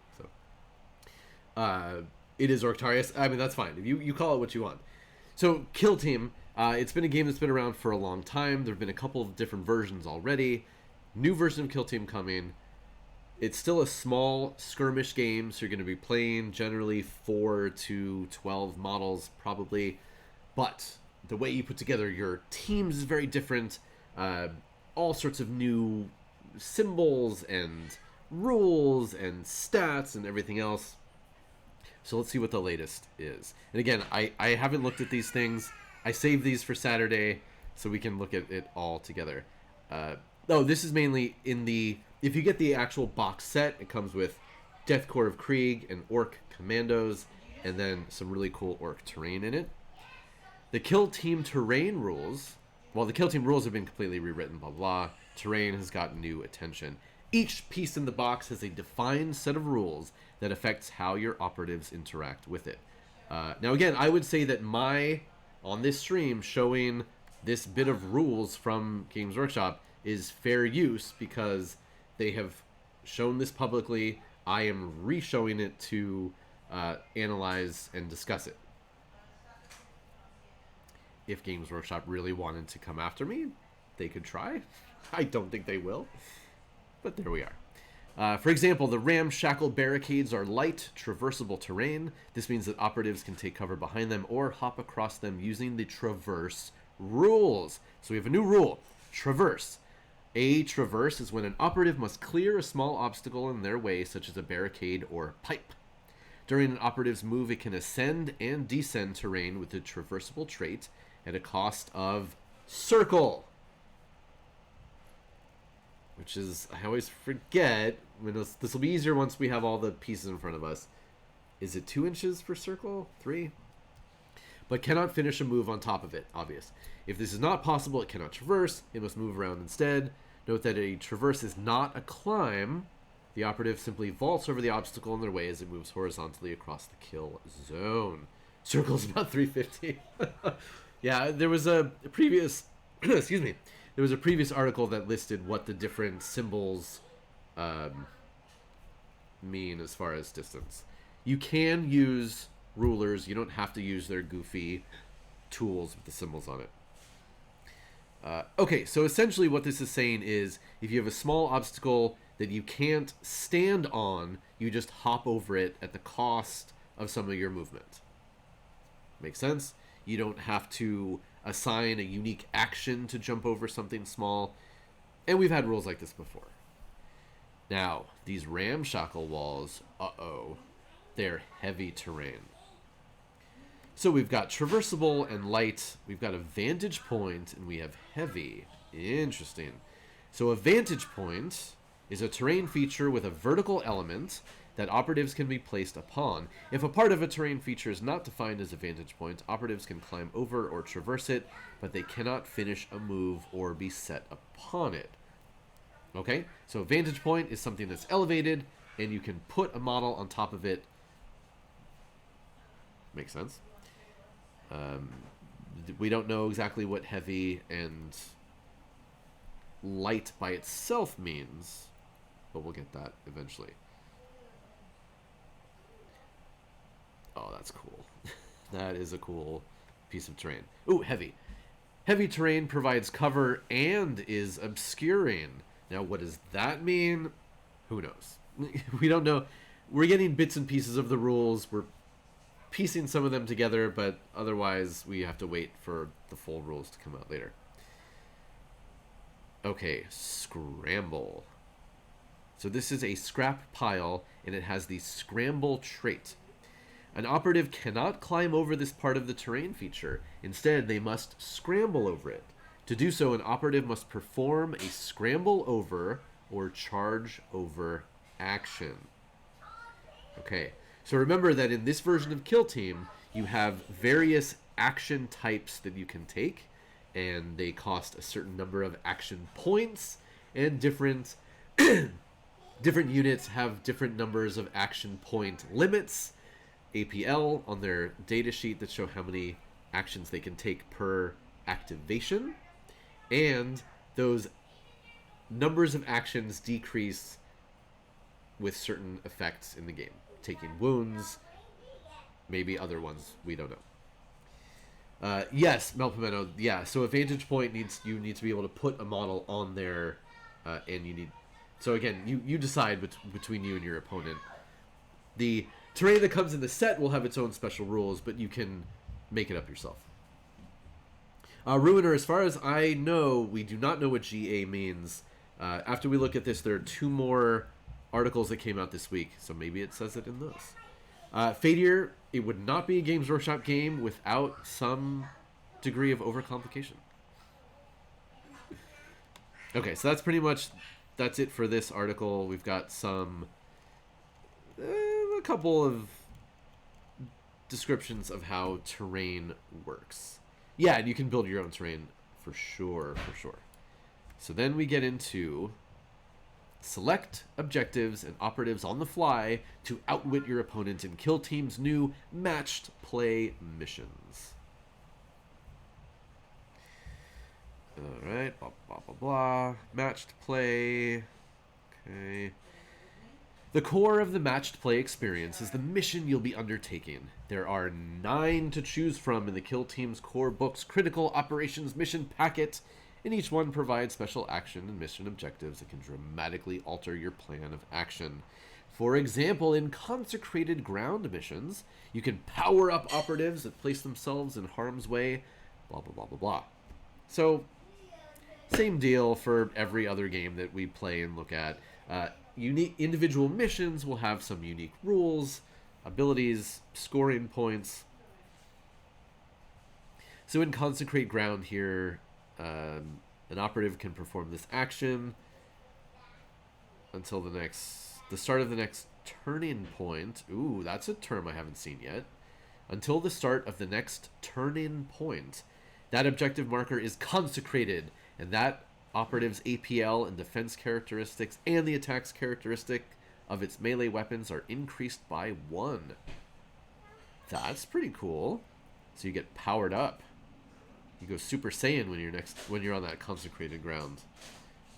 So, it is Orctarius. I mean, that's fine. You call it what you want. So, Kill Team. It's been a game that's been around for a long time. There have been a couple of different versions already. New version of Kill Team coming. It's still a small skirmish game, so you're going to be playing generally 4 to 12 models, probably. But the way you put together your teams is very different. All sorts of new symbols and rules and stats and everything else. So let's see what the latest is. And again, I haven't looked at these things. I saved these for Saturday so we can look at it all together. This is mainly in the... If you get the actual box set, it comes with Death Corps of Krieg and Orc Commandos, and then some really cool Orc terrain in it. The Kill Team terrain rules... Well, the Kill Team rules have been completely rewritten, blah, blah. Terrain has gotten new attention. Each piece in the box has a defined set of rules that affects how your operatives interact with it. Now, again, I would say that on this stream, showing this bit of rules from Games Workshop is fair use because they have shown this publicly. I am re-showing it to analyze and discuss it. If Games Workshop really wanted to come after me, they could try. I don't think they will, but there we are. For example, the ramshackle barricades are light, traversable terrain. This means that operatives can take cover behind them or hop across them using the traverse rules. So we have a new rule, traverse. A traverse is when an operative must clear a small obstacle in their way, such as a barricade or pipe. During an operative's move, it can ascend and descend terrain with the traversable trait at a cost of circle. Which is, I always forget, this will be easier once we have all the pieces in front of us. Is it 2 inches for circle? 3? But cannot finish a move on top of it, obvious. If this is not possible, it cannot traverse. It must move around instead. Note that a traverse is not a climb. The operative simply vaults over the obstacle in their way as it moves horizontally across the kill zone. Circle's about 350. Yeah, there was a previous... excuse me. There was a previous article that listed what the different symbols mean as far as distance. You can use rulers. You don't have to use their goofy tools with the symbols on it. Okay, so essentially what this is saying is if you have a small obstacle that you can't stand on, you just hop over it at the cost of some of your movement. Make sense? You don't have to assign a unique action to jump over something small. And we've had rules like this before. Now, these ramshackle walls, they're heavy terrain. So we've got traversable and light, we've got a vantage point, and we have heavy. Interesting. So a vantage point is a terrain feature with a vertical element that operatives can be placed upon. If a part of a terrain feature is not defined as a vantage point, operatives can climb over or traverse it, but they cannot finish a move or be set upon it. Okay, so a vantage point is something that's elevated, and you can put a model on top of it. Makes sense. We don't know exactly what heavy and light by itself means, but we'll get that eventually. Oh, that's cool. That is a cool piece of terrain. Ooh, heavy. Heavy terrain provides cover and is obscuring. Now, what does that mean? Who knows? We don't know. We're getting bits and pieces of the rules. We're piecing some of them together, but otherwise we have to wait for the full rules to come out later. Okay, scramble. So this is a scrap pile, and it has the scramble trait. An operative cannot climb over this part of the terrain feature. Instead, they must scramble over it. To do so, an operative must perform a scramble over or charge over action. Okay, so remember that in this version of Kill Team, you have various action types that you can take, and they cost a certain number of action points, and different units have different numbers of action point limits. APL on their data sheet that show how many actions they can take per activation, and those numbers of actions decrease with certain effects in the game, taking wounds, maybe other ones, we don't know. Yes, Melpimento, yeah, so a vantage point you need to be able to put a model on there, and you need, so again, you decide between you and your opponent. The terrain that comes in the set will have its own special rules, but you can make it up yourself. Ruiner, as far as I know, we do not know what GA means. After we look at this, there are 2 more articles that came out this week, so maybe it says it in those. Fadier, it would not be a Games Workshop game without some degree of overcomplication. Okay, so that's it for this article. We've got a couple of descriptions of how terrain works. Yeah, and you can build your own terrain for sure. So then we get into select objectives and operatives on the fly to outwit your opponent in Kill Team's new matched play missions. Alright, blah, blah, blah, blah. Matched play. Okay. The core of the matched play experience is the mission you'll be undertaking. There are 9 to choose from in the Kill Team's core book's critical operations mission packet, and each one provides special action and mission objectives that can dramatically alter your plan of action. For example, in consecrated ground missions, you can power up operatives that place themselves in harm's way, blah, blah, blah, blah, blah. So, same deal for every other game that we play and look at. Unique individual missions will have some unique rules, abilities, scoring points. So in Consecrate Ground here, an operative can perform this action until the start of the next turning point. Ooh, that's a term I haven't seen yet. Until the start of the next turning point, that objective marker is consecrated, and that operative's APL and defense characteristics and the attacks characteristic of its melee weapons are increased by 1. That's pretty cool. So you get powered up. You go Super Saiyan when you're on that consecrated ground.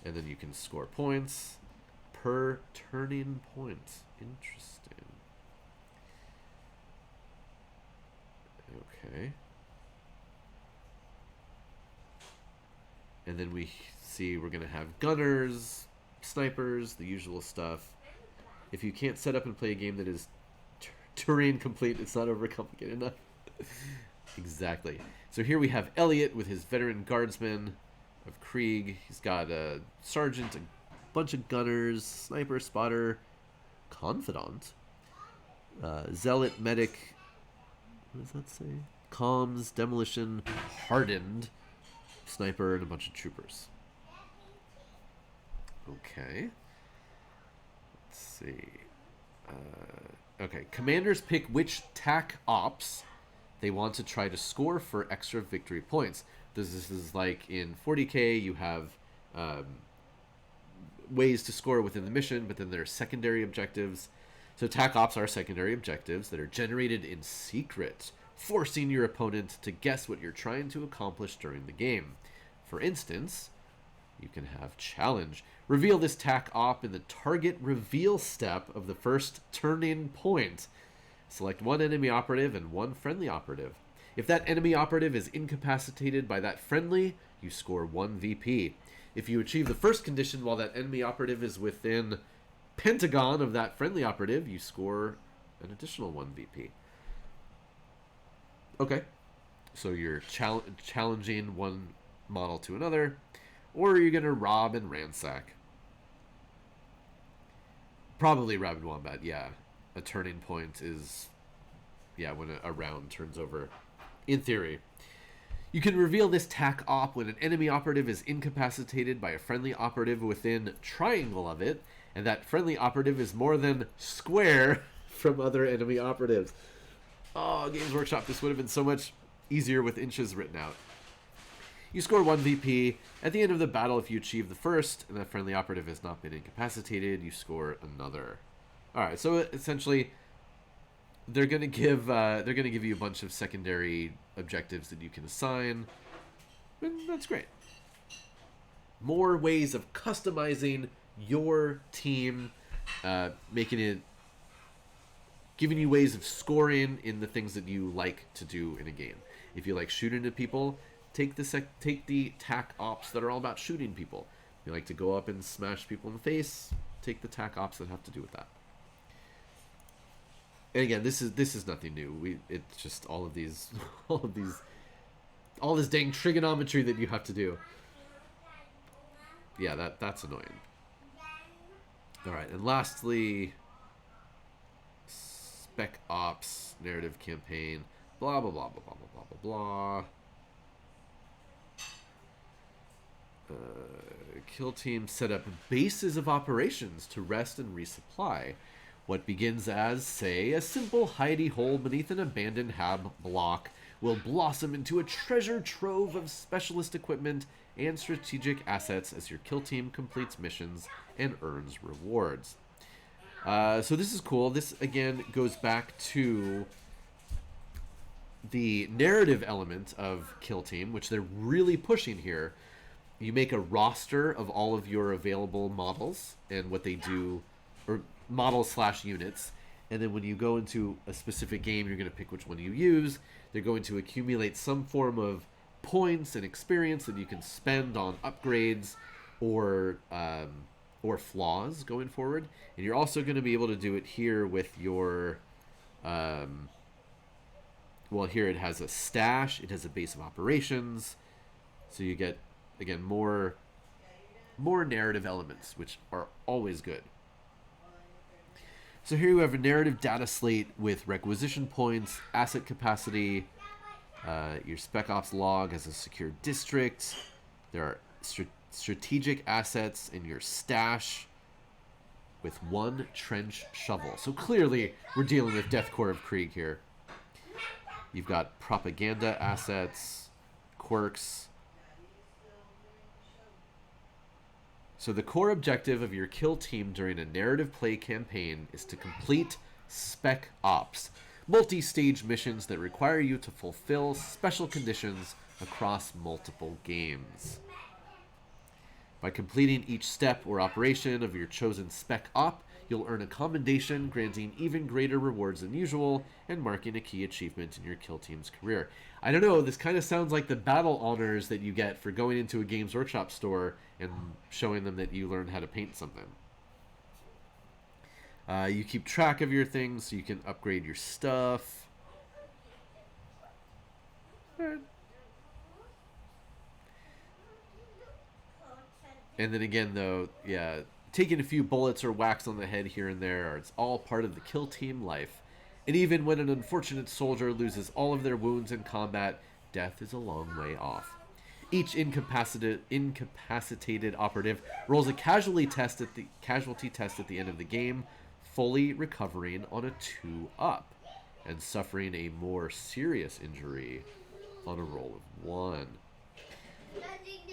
And then you can score points per turning point. Interesting. Okay. And then we see we're going to have gunners, snipers, the usual stuff. If you can't set up and play a game that is terrain complete, it's not overcomplicated enough. Exactly. So here we have Elliot with his veteran guardsmen of Krieg. He's got a sergeant, a bunch of gunners, sniper, spotter, confidant, zealot, medic. What does that say? Comms, demolition, hardened, sniper, and a bunch of troopers. Okay. see. Okay, commanders pick which tac ops they want to try to score for extra victory points. This is like in 40k, you have ways to score within the mission, but then there are secondary objectives. So tac ops are secondary objectives that are generated in secret, forcing your opponent to guess what you're trying to accomplish during the game. For instance, you can have challenge. Reveal this tac op in the target reveal step of the first turn-in point. Select one enemy operative and one friendly operative. If that enemy operative is incapacitated by that friendly, you score 1 VP. If you achieve the first condition while that enemy operative is within pentagon of that friendly operative, you score an additional 1 VP. Okay. So you're challenging one model to another, or you're going to rob and ransack. Probably rob and wombat, yeah. A turning point is, yeah, when a round turns over. In theory. You can reveal this tac op when an enemy operative is incapacitated by a friendly operative within triangle of it, and that friendly operative is more than square from other enemy operatives. Oh, Games Workshop, this would have been so much easier with inches written out. You score 1 VP. At the end of the battle, if you achieve the first, and that friendly operative has not been incapacitated, you score another. Alright, so essentially, they're gonna give you a bunch of secondary objectives that you can assign, and that's great. More ways of customizing your team, giving you ways of scoring in the things that you like to do in a game. If you like shooting at people, take the tac ops that are all about shooting people. If you like to go up and smash people in the face, take the tac ops that have to do with that. And again, this is nothing new. It's just all this dang trigonometry that you have to do. Yeah, that's annoying. All right, and lastly, Spec Ops narrative campaign. Blah blah blah blah blah blah blah blah. Kill team set up bases of operations to rest and resupply. What begins as, say, a simple hidey hole beneath an abandoned hab block will blossom into a treasure trove of specialist equipment and strategic assets as your kill team completes missions and earns rewards. So this is cool. This, again, goes back to the narrative element of Kill Team, which they're really pushing here. You make a roster of all of your available models and what they do, or models/units, and then when you go into a specific game, you're going to pick which one you use. They're going to accumulate some form of points and experience that you can spend on upgrades or flaws going forward. And you're also going to be able to do it here with your well, here it has a stash, it has a base of operations, so you get, again, more narrative elements, which are always good. So here you have a narrative data slate with requisition points, asset capacity, your Spec Ops log as a secure district. There are strategic assets in your stash with 1 trench shovel. So clearly we're dealing with Deathcore of Krieg here. You've got propaganda assets, quirks. So the core objective of your kill team during a narrative play campaign is to complete Spec Ops, multi-stage missions that require you to fulfill special conditions across multiple games. By completing each step or operation of your chosen Spec Op, you'll earn a commendation granting even greater rewards than usual and marking a key achievement in your kill team's career. I don't know, this kind of sounds like the battle honors that you get for going into a Games Workshop store and showing them that you learned how to paint something. You keep track of your things so you can upgrade your stuff. And then again, though, yeah, taking a few bullets or whacks on the head here and there, it's all part of the kill team life. And even when an unfortunate soldier loses all of their wounds in combat, death is a long way off. Each incapacitated operative rolls a casualty test at the end of the game, fully recovering on a 2-up, and suffering a more serious injury on a roll of 1.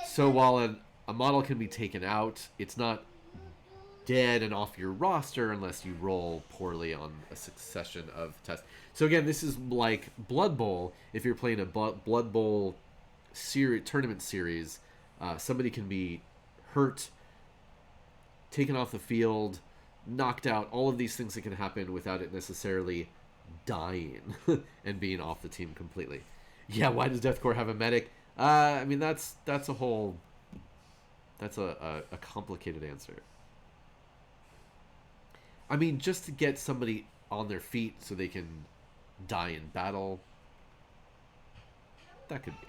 So while a model can be taken out, it's not dead and off your roster unless you roll poorly on a succession of tests. So again, this is like Blood Bowl. If you're playing a Blood Bowl tournament series, somebody can be hurt, taken off the field, knocked out, all of these things that can happen without it necessarily dying and being off the team completely. Yeah, why does Deathcore have a medic? I mean, that's a complicated answer. I mean, just to get somebody on their feet so they can die in battle, that could be.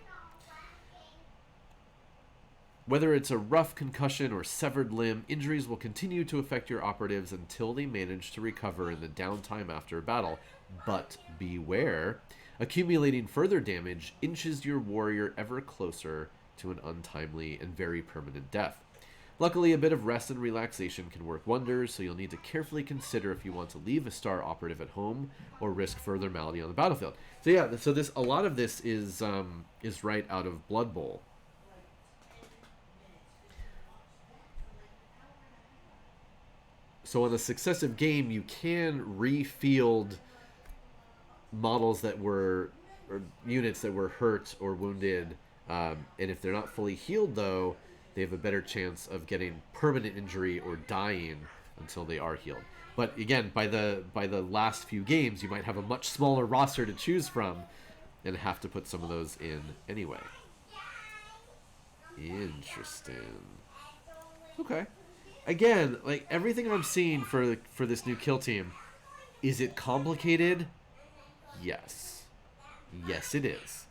Whether it's a rough concussion or severed limb, injuries will continue to affect your operatives until they manage to recover in the downtime after a battle. But beware, accumulating further damage inches your warrior ever closer to an untimely and very permanent death. Luckily, a bit of rest and relaxation can work wonders, so you'll need to carefully consider if you want to leave a star operative at home or risk further malady on the battlefield. So yeah, a lot of this is right out of Blood Bowl. So in a successive game, you can refield models that were, or units that were hurt or wounded, and if they're not fully healed, though, they have a better chance of getting permanent injury or dying until they are healed. But again, by the last few games, you might have a much smaller roster to choose from, and have to put some of those in anyway. Interesting. Okay. Again, like everything I'm seeing for this new kill team, is it complicated? Yes. Yes, it is.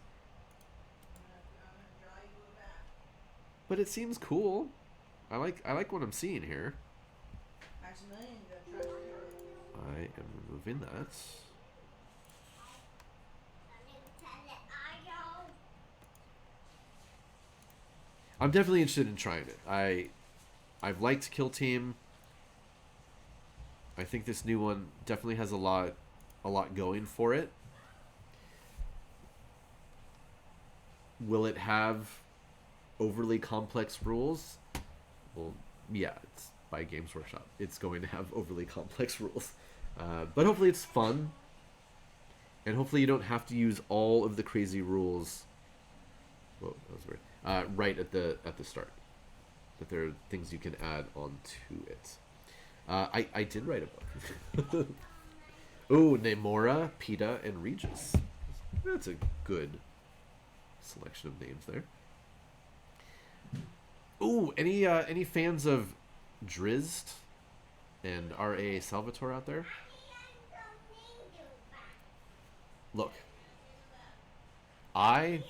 But it seems cool. I like what I'm seeing here. I am removing that. I'm definitely interested in trying it. I've liked Kill Team. I think this new one definitely has a lot going for it. Will it have overly complex rules? Well, yeah, it's by Games Workshop. It's going to have overly complex rules. But hopefully it's fun. And hopefully you don't have to use all of the crazy rules. Whoa, that was weird. Right at the start. That there are things you can add onto it. I did write a book. Ooh, Namora, Peta, and Regis. That's a good selection of names there. Ooh, any fans of Drizzt and R.A. Salvatore out there? Look, I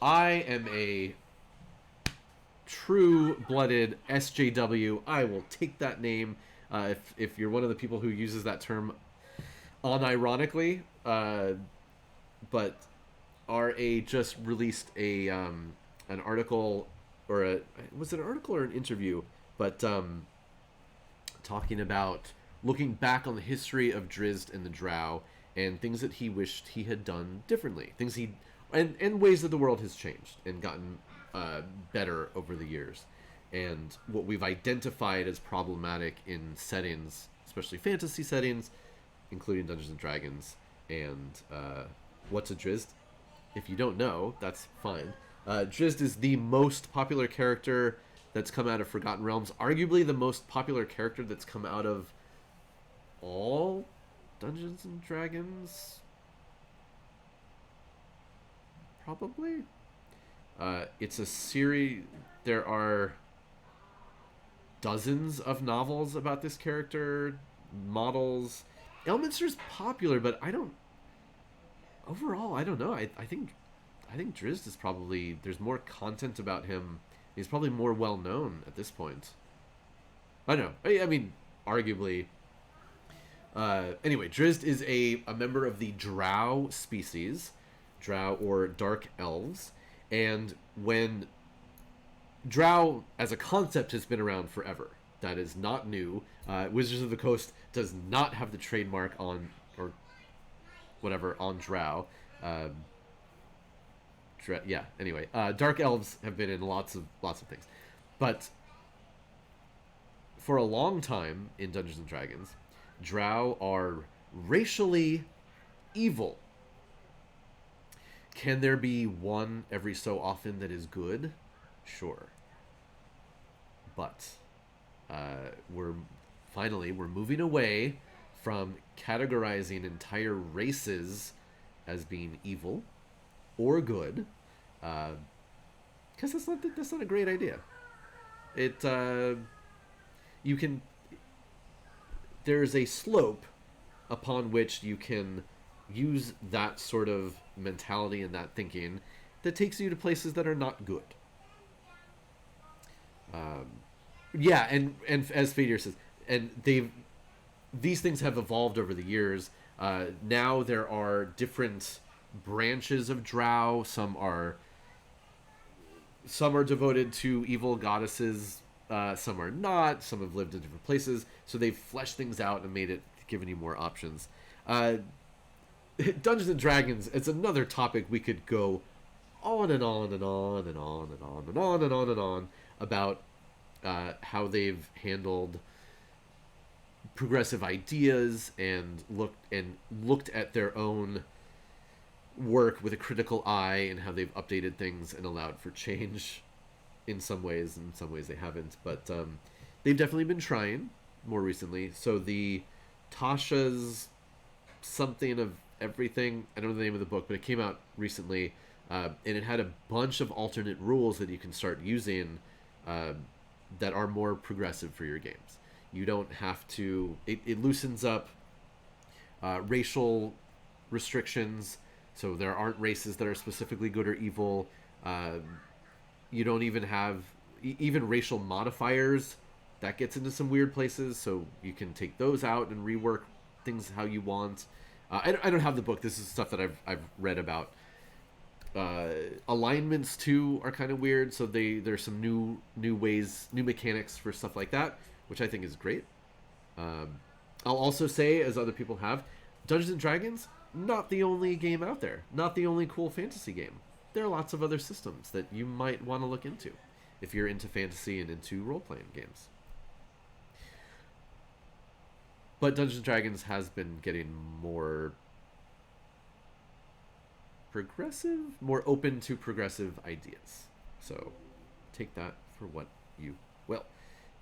am a true-blooded SJW. I will take that name if you're one of the people who uses that term unironically. But RA just released an article, or was it an article or an interview? But talking about looking back on the history of Drizzt and the Drow and things that he wished he had done differently, and ways that the world has changed and gotten better over the years, and what we've identified as problematic in settings, especially fantasy settings, including Dungeons and Dragons. And what's a Drizzt? If you don't know, that's fine. Drizzt is the most popular character that's come out of Forgotten Realms, arguably the most popular character that's come out of all Dungeons and Dragons, probably. It's a series. There are dozens of novels about this character, models. Elminster's popular, but overall, I don't know. I think Drizzt is probably, there's more content about him. He's probably more well known at this point. I don't know. I mean, arguably. Anyway, Drizzt is a member of the Drow species, Drow or Dark Elves, And when Drow as a concept has been around forever, that is not new. Wizards of the Coast does not have the trademark on, or whatever, on Drow. Yeah. Anyway, Dark Elves have been in lots of things, but for a long time in Dungeons and Dragons, Drow are racially evil. Can there be one every so often that is good? Sure. But we're moving away from categorizing entire races as being evil or good, because that's not a great idea. There's a slope upon which you can use that sort of mentality and that thinking that takes you to places that are not good. Yeah, and as Fadir says, and these things have evolved over the years. Now there are different branches of Drow. Some are devoted to evil goddesses. Some are not. Some have lived in different places. So they've fleshed things out and given you more options. Dungeons and Dragons, it's another topic we could go on and on and on and on and on and on and on and on about how they've handled progressive ideas and looked at their own work with a critical eye, and how they've updated things and allowed for change in some ways. In some ways they haven't, but they've definitely been trying more recently. So the Tasha's something of everything, I don't know the name of the book, but it came out recently, and it had a bunch of alternate rules that you can start using that are more progressive for your games. You don't have to... It loosens up racial restrictions, so there aren't races that are specifically good or evil. You don't even have... Even racial modifiers, that gets into some weird places, so you can take those out and rework things how you want. I don't have the book. This is stuff that I've read about. Alignments too are kind of weird, so there's some new ways, new mechanics for stuff like that, which I think is great. I'll also say, as other people have, Dungeons and Dragons, not the only game out there, not the only cool fantasy game. There are lots of other systems that you might want to look into if you're into fantasy and into role-playing games. But Dungeons and Dragons has been getting more progressive, more open to progressive ideas. So take that for what you will.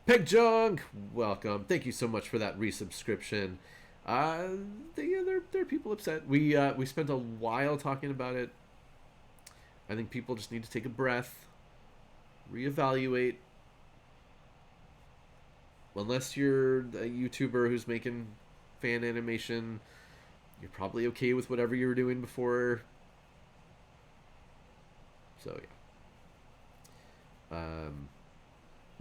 Peg Junk, welcome. Thank you so much for that resubscription. There are people upset. We spent a while talking about it. I think people just need to take a breath, reevaluate. Unless you're a YouTuber who's making fan animation, you're probably okay with whatever you were doing before. So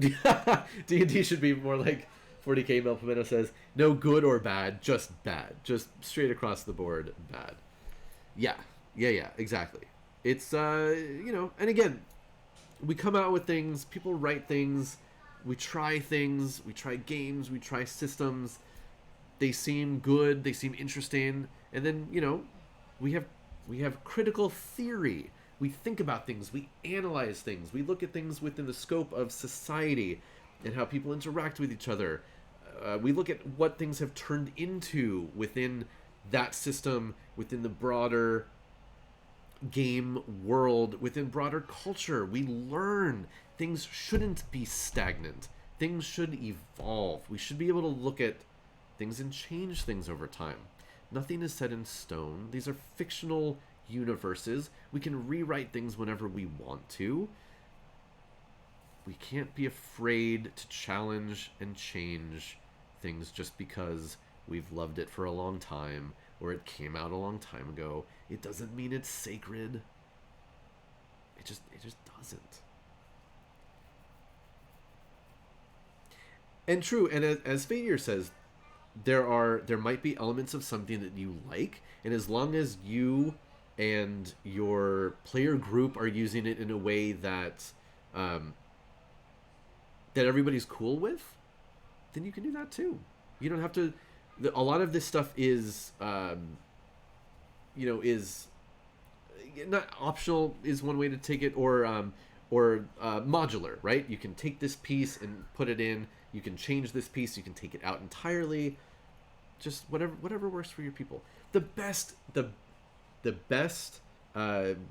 yeah. D&D should be more like 40k Mel Pimento says, no good or bad, just bad. Just straight across the board bad. Yeah, exactly. It's, and again, we come out with things, people write things, we try things, we try games, we try systems. They seem good, they seem interesting, and then, we have critical theory. We think about things, we analyze things, we look at things within the scope of society and how people interact with each other. We look at what things have turned into within that system, within the broader game world, within broader culture. We learn things shouldn't be stagnant. Things should evolve. We should be able to look at things and change things over time. Nothing is set in stone. These are fictional universes. We can rewrite things whenever we want to. We can't be afraid to challenge and change things just because we've loved it for a long time or it came out a long time ago. It doesn't mean it's sacred. It just doesn't. And true, and as Fadir says, there might be elements of something that you like, and as long as you and your player group are using it in a way that that everybody's cool with, then you can do that too. You don't have to. A lot of this stuff is, is not optional. Is one way to take it, or modular, right? You can take this piece and put it in. You can change this piece. You can take it out entirely. Just whatever works for your people. The best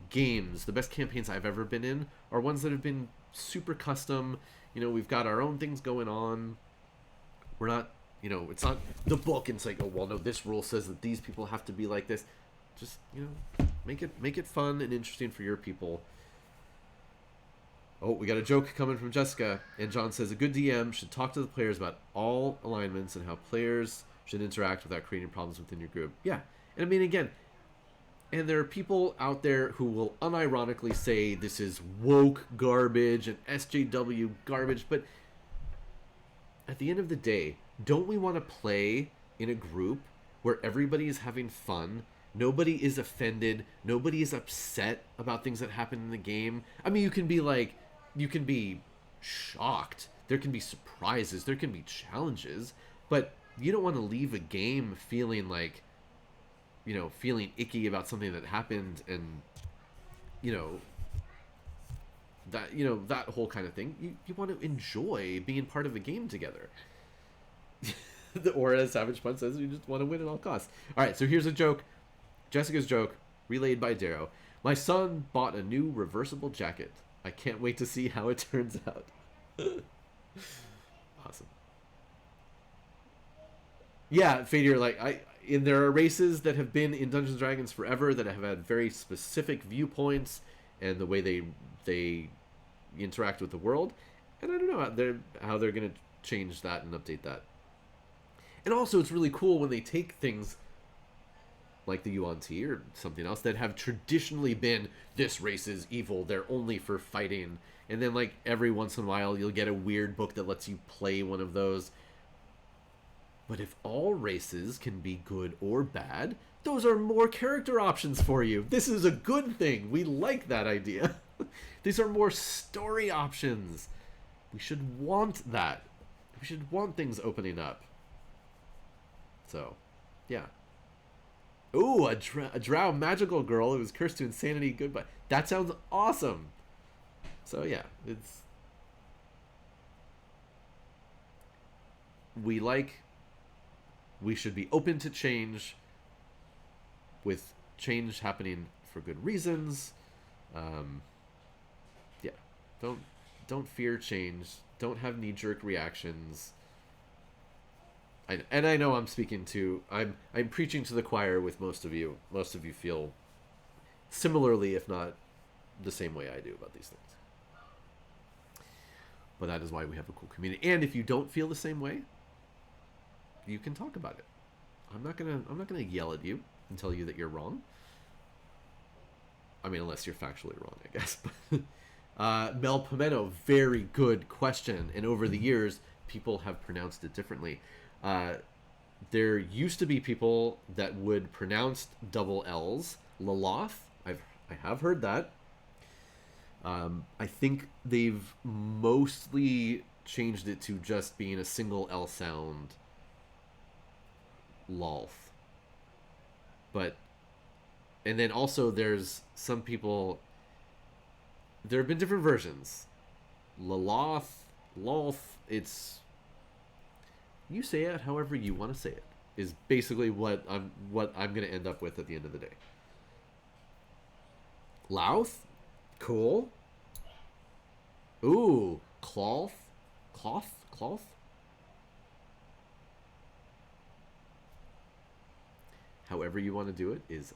games, the best campaigns I've ever been in are ones that have been super custom. We've got our own things going on. We're not, it's not the book and it's like, oh, well, no, this rule says that these people have to be like this. Just, make it fun and interesting for your people. Oh, we got a joke coming from Jessica. And John says, a good DM should talk to the players about all alignments and how players should interact without creating problems within your group. Yeah. And I mean, again, and there are people out there who will unironically say this is woke garbage and SJW garbage, but at the end of the day, don't we want to play in a group where everybody is having fun, nobody is offended, nobody is upset about things that happen in the game? I mean, you can be shocked, there can be surprises, there can be challenges, but you don't want to leave a game feeling like, feeling icky about something that happened, and that whole kind of thing. You want to enjoy being part of a game together. Or as Savage Punch says, you just want to win at all costs. All right, so here's a joke. Jessica's joke, relayed by Darrow. My son bought a new reversible jacket. I can't wait to see how it turns out. Awesome. Yeah, Fadir, there are races that have been in Dungeons & Dragons forever that have had very specific viewpoints and the way they interact with the world, and I don't know how they're going to change that and update that. And also, it's really cool when they take things like the Yuan Ti or something else that have traditionally been, this race is evil, they're only for fighting, and then every once in a while you'll get a weird book that lets you play one of those. But if all races can be good or bad, those are more character options for you. This is a good thing. We like that idea. These are more story options. We should want that. We should want things opening up. So, yeah. Ooh, a drow magical girl who was cursed to insanity. Goodbye. That sounds awesome. So, yeah, we should be open to change, with change happening for good reasons. Yeah, don't fear change. Don't have knee-jerk reactions. I know I'm speaking to, I'm preaching to the choir with most of you. Most of you feel similarly, if not the same way I do about these things. But that is why we have a cool community. And if you don't feel the same way, you can talk about it. I'm not gonna yell at you and tell you that you're wrong. I mean, unless you're factually wrong, I guess. Mel Pimento, very good question. And over the years, people have pronounced it differently. There used to be people that would pronounce double L's Laloth. I have heard that. I think they've mostly changed it to just being a single L sound, Lolth. And then also there's some people, there have been different versions. Laloth, Lolth, it's, you say it however you want to say it, is basically what I'm going to end up with at the end of the day. Louth? Cool. Ooh, Cloth? Cloth? However you want to do it is...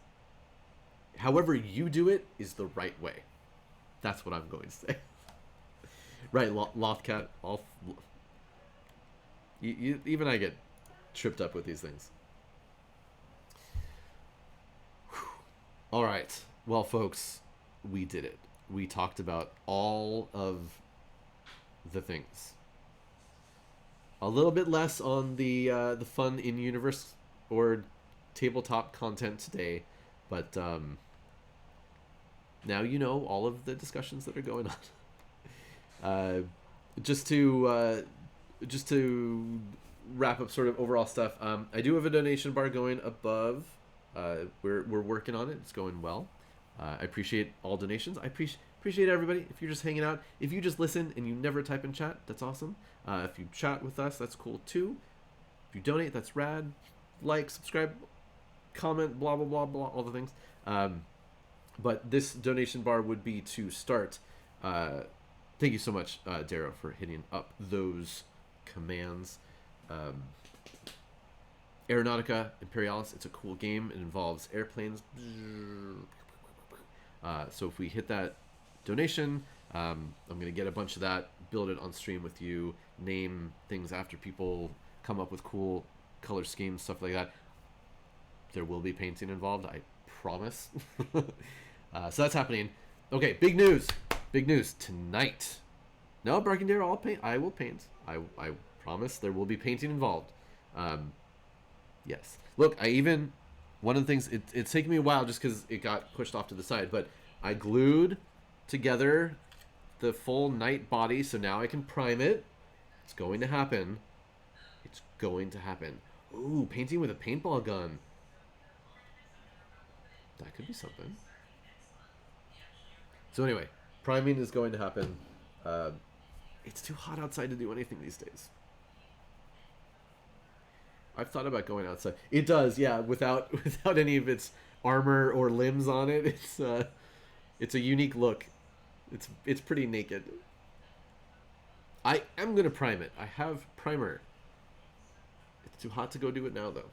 However you do it is the right way. That's what I'm going to say. Right, Lothcat. Even I get tripped up with these things. Whew. All right. Well, folks, we did it. We talked about all of the things. A little bit less on the fun in-universe or tabletop content today, but now you know all of the discussions that are going on. Just to wrap up sort of overall stuff, I do have a donation bar going above. We're working on it. It's going well. I appreciate all donations. I appreciate everybody. If you're just hanging out, if you just listen and you never type in chat, that's awesome. If you chat with us, that's cool too. If you donate, that's rad. Like, subscribe, comment, blah blah blah blah, all the things. But this donation bar would be to start. Thank you so much, Darrow, for hitting up those commands. Aeronautica Imperialis, it's a cool game. It involves airplanes. So if we hit that donation, I'm going to get a bunch of that, build it on stream with you, name things after people, come up with cool color schemes, stuff like that. There will be painting involved, I promise. So that's happening. Okay, big news. Big news tonight. No, Barkindale, I'll paint. I will paint. I promise there will be painting involved. Yes. Look, one of the things, it's taken me a while just because it got pushed off to the side, but I glued together the full knight body, so now I can prime it. It's going to happen. It's going to happen. Ooh, painting with a paintball gun. That could be something. So anyway, priming is going to happen. It's too hot outside to do anything these days. I've thought about going outside. It does, yeah, without any of its armor or limbs on it. It's a unique look. It's pretty naked. I am gonna prime it. I have primer. It's too hot to go do it now though.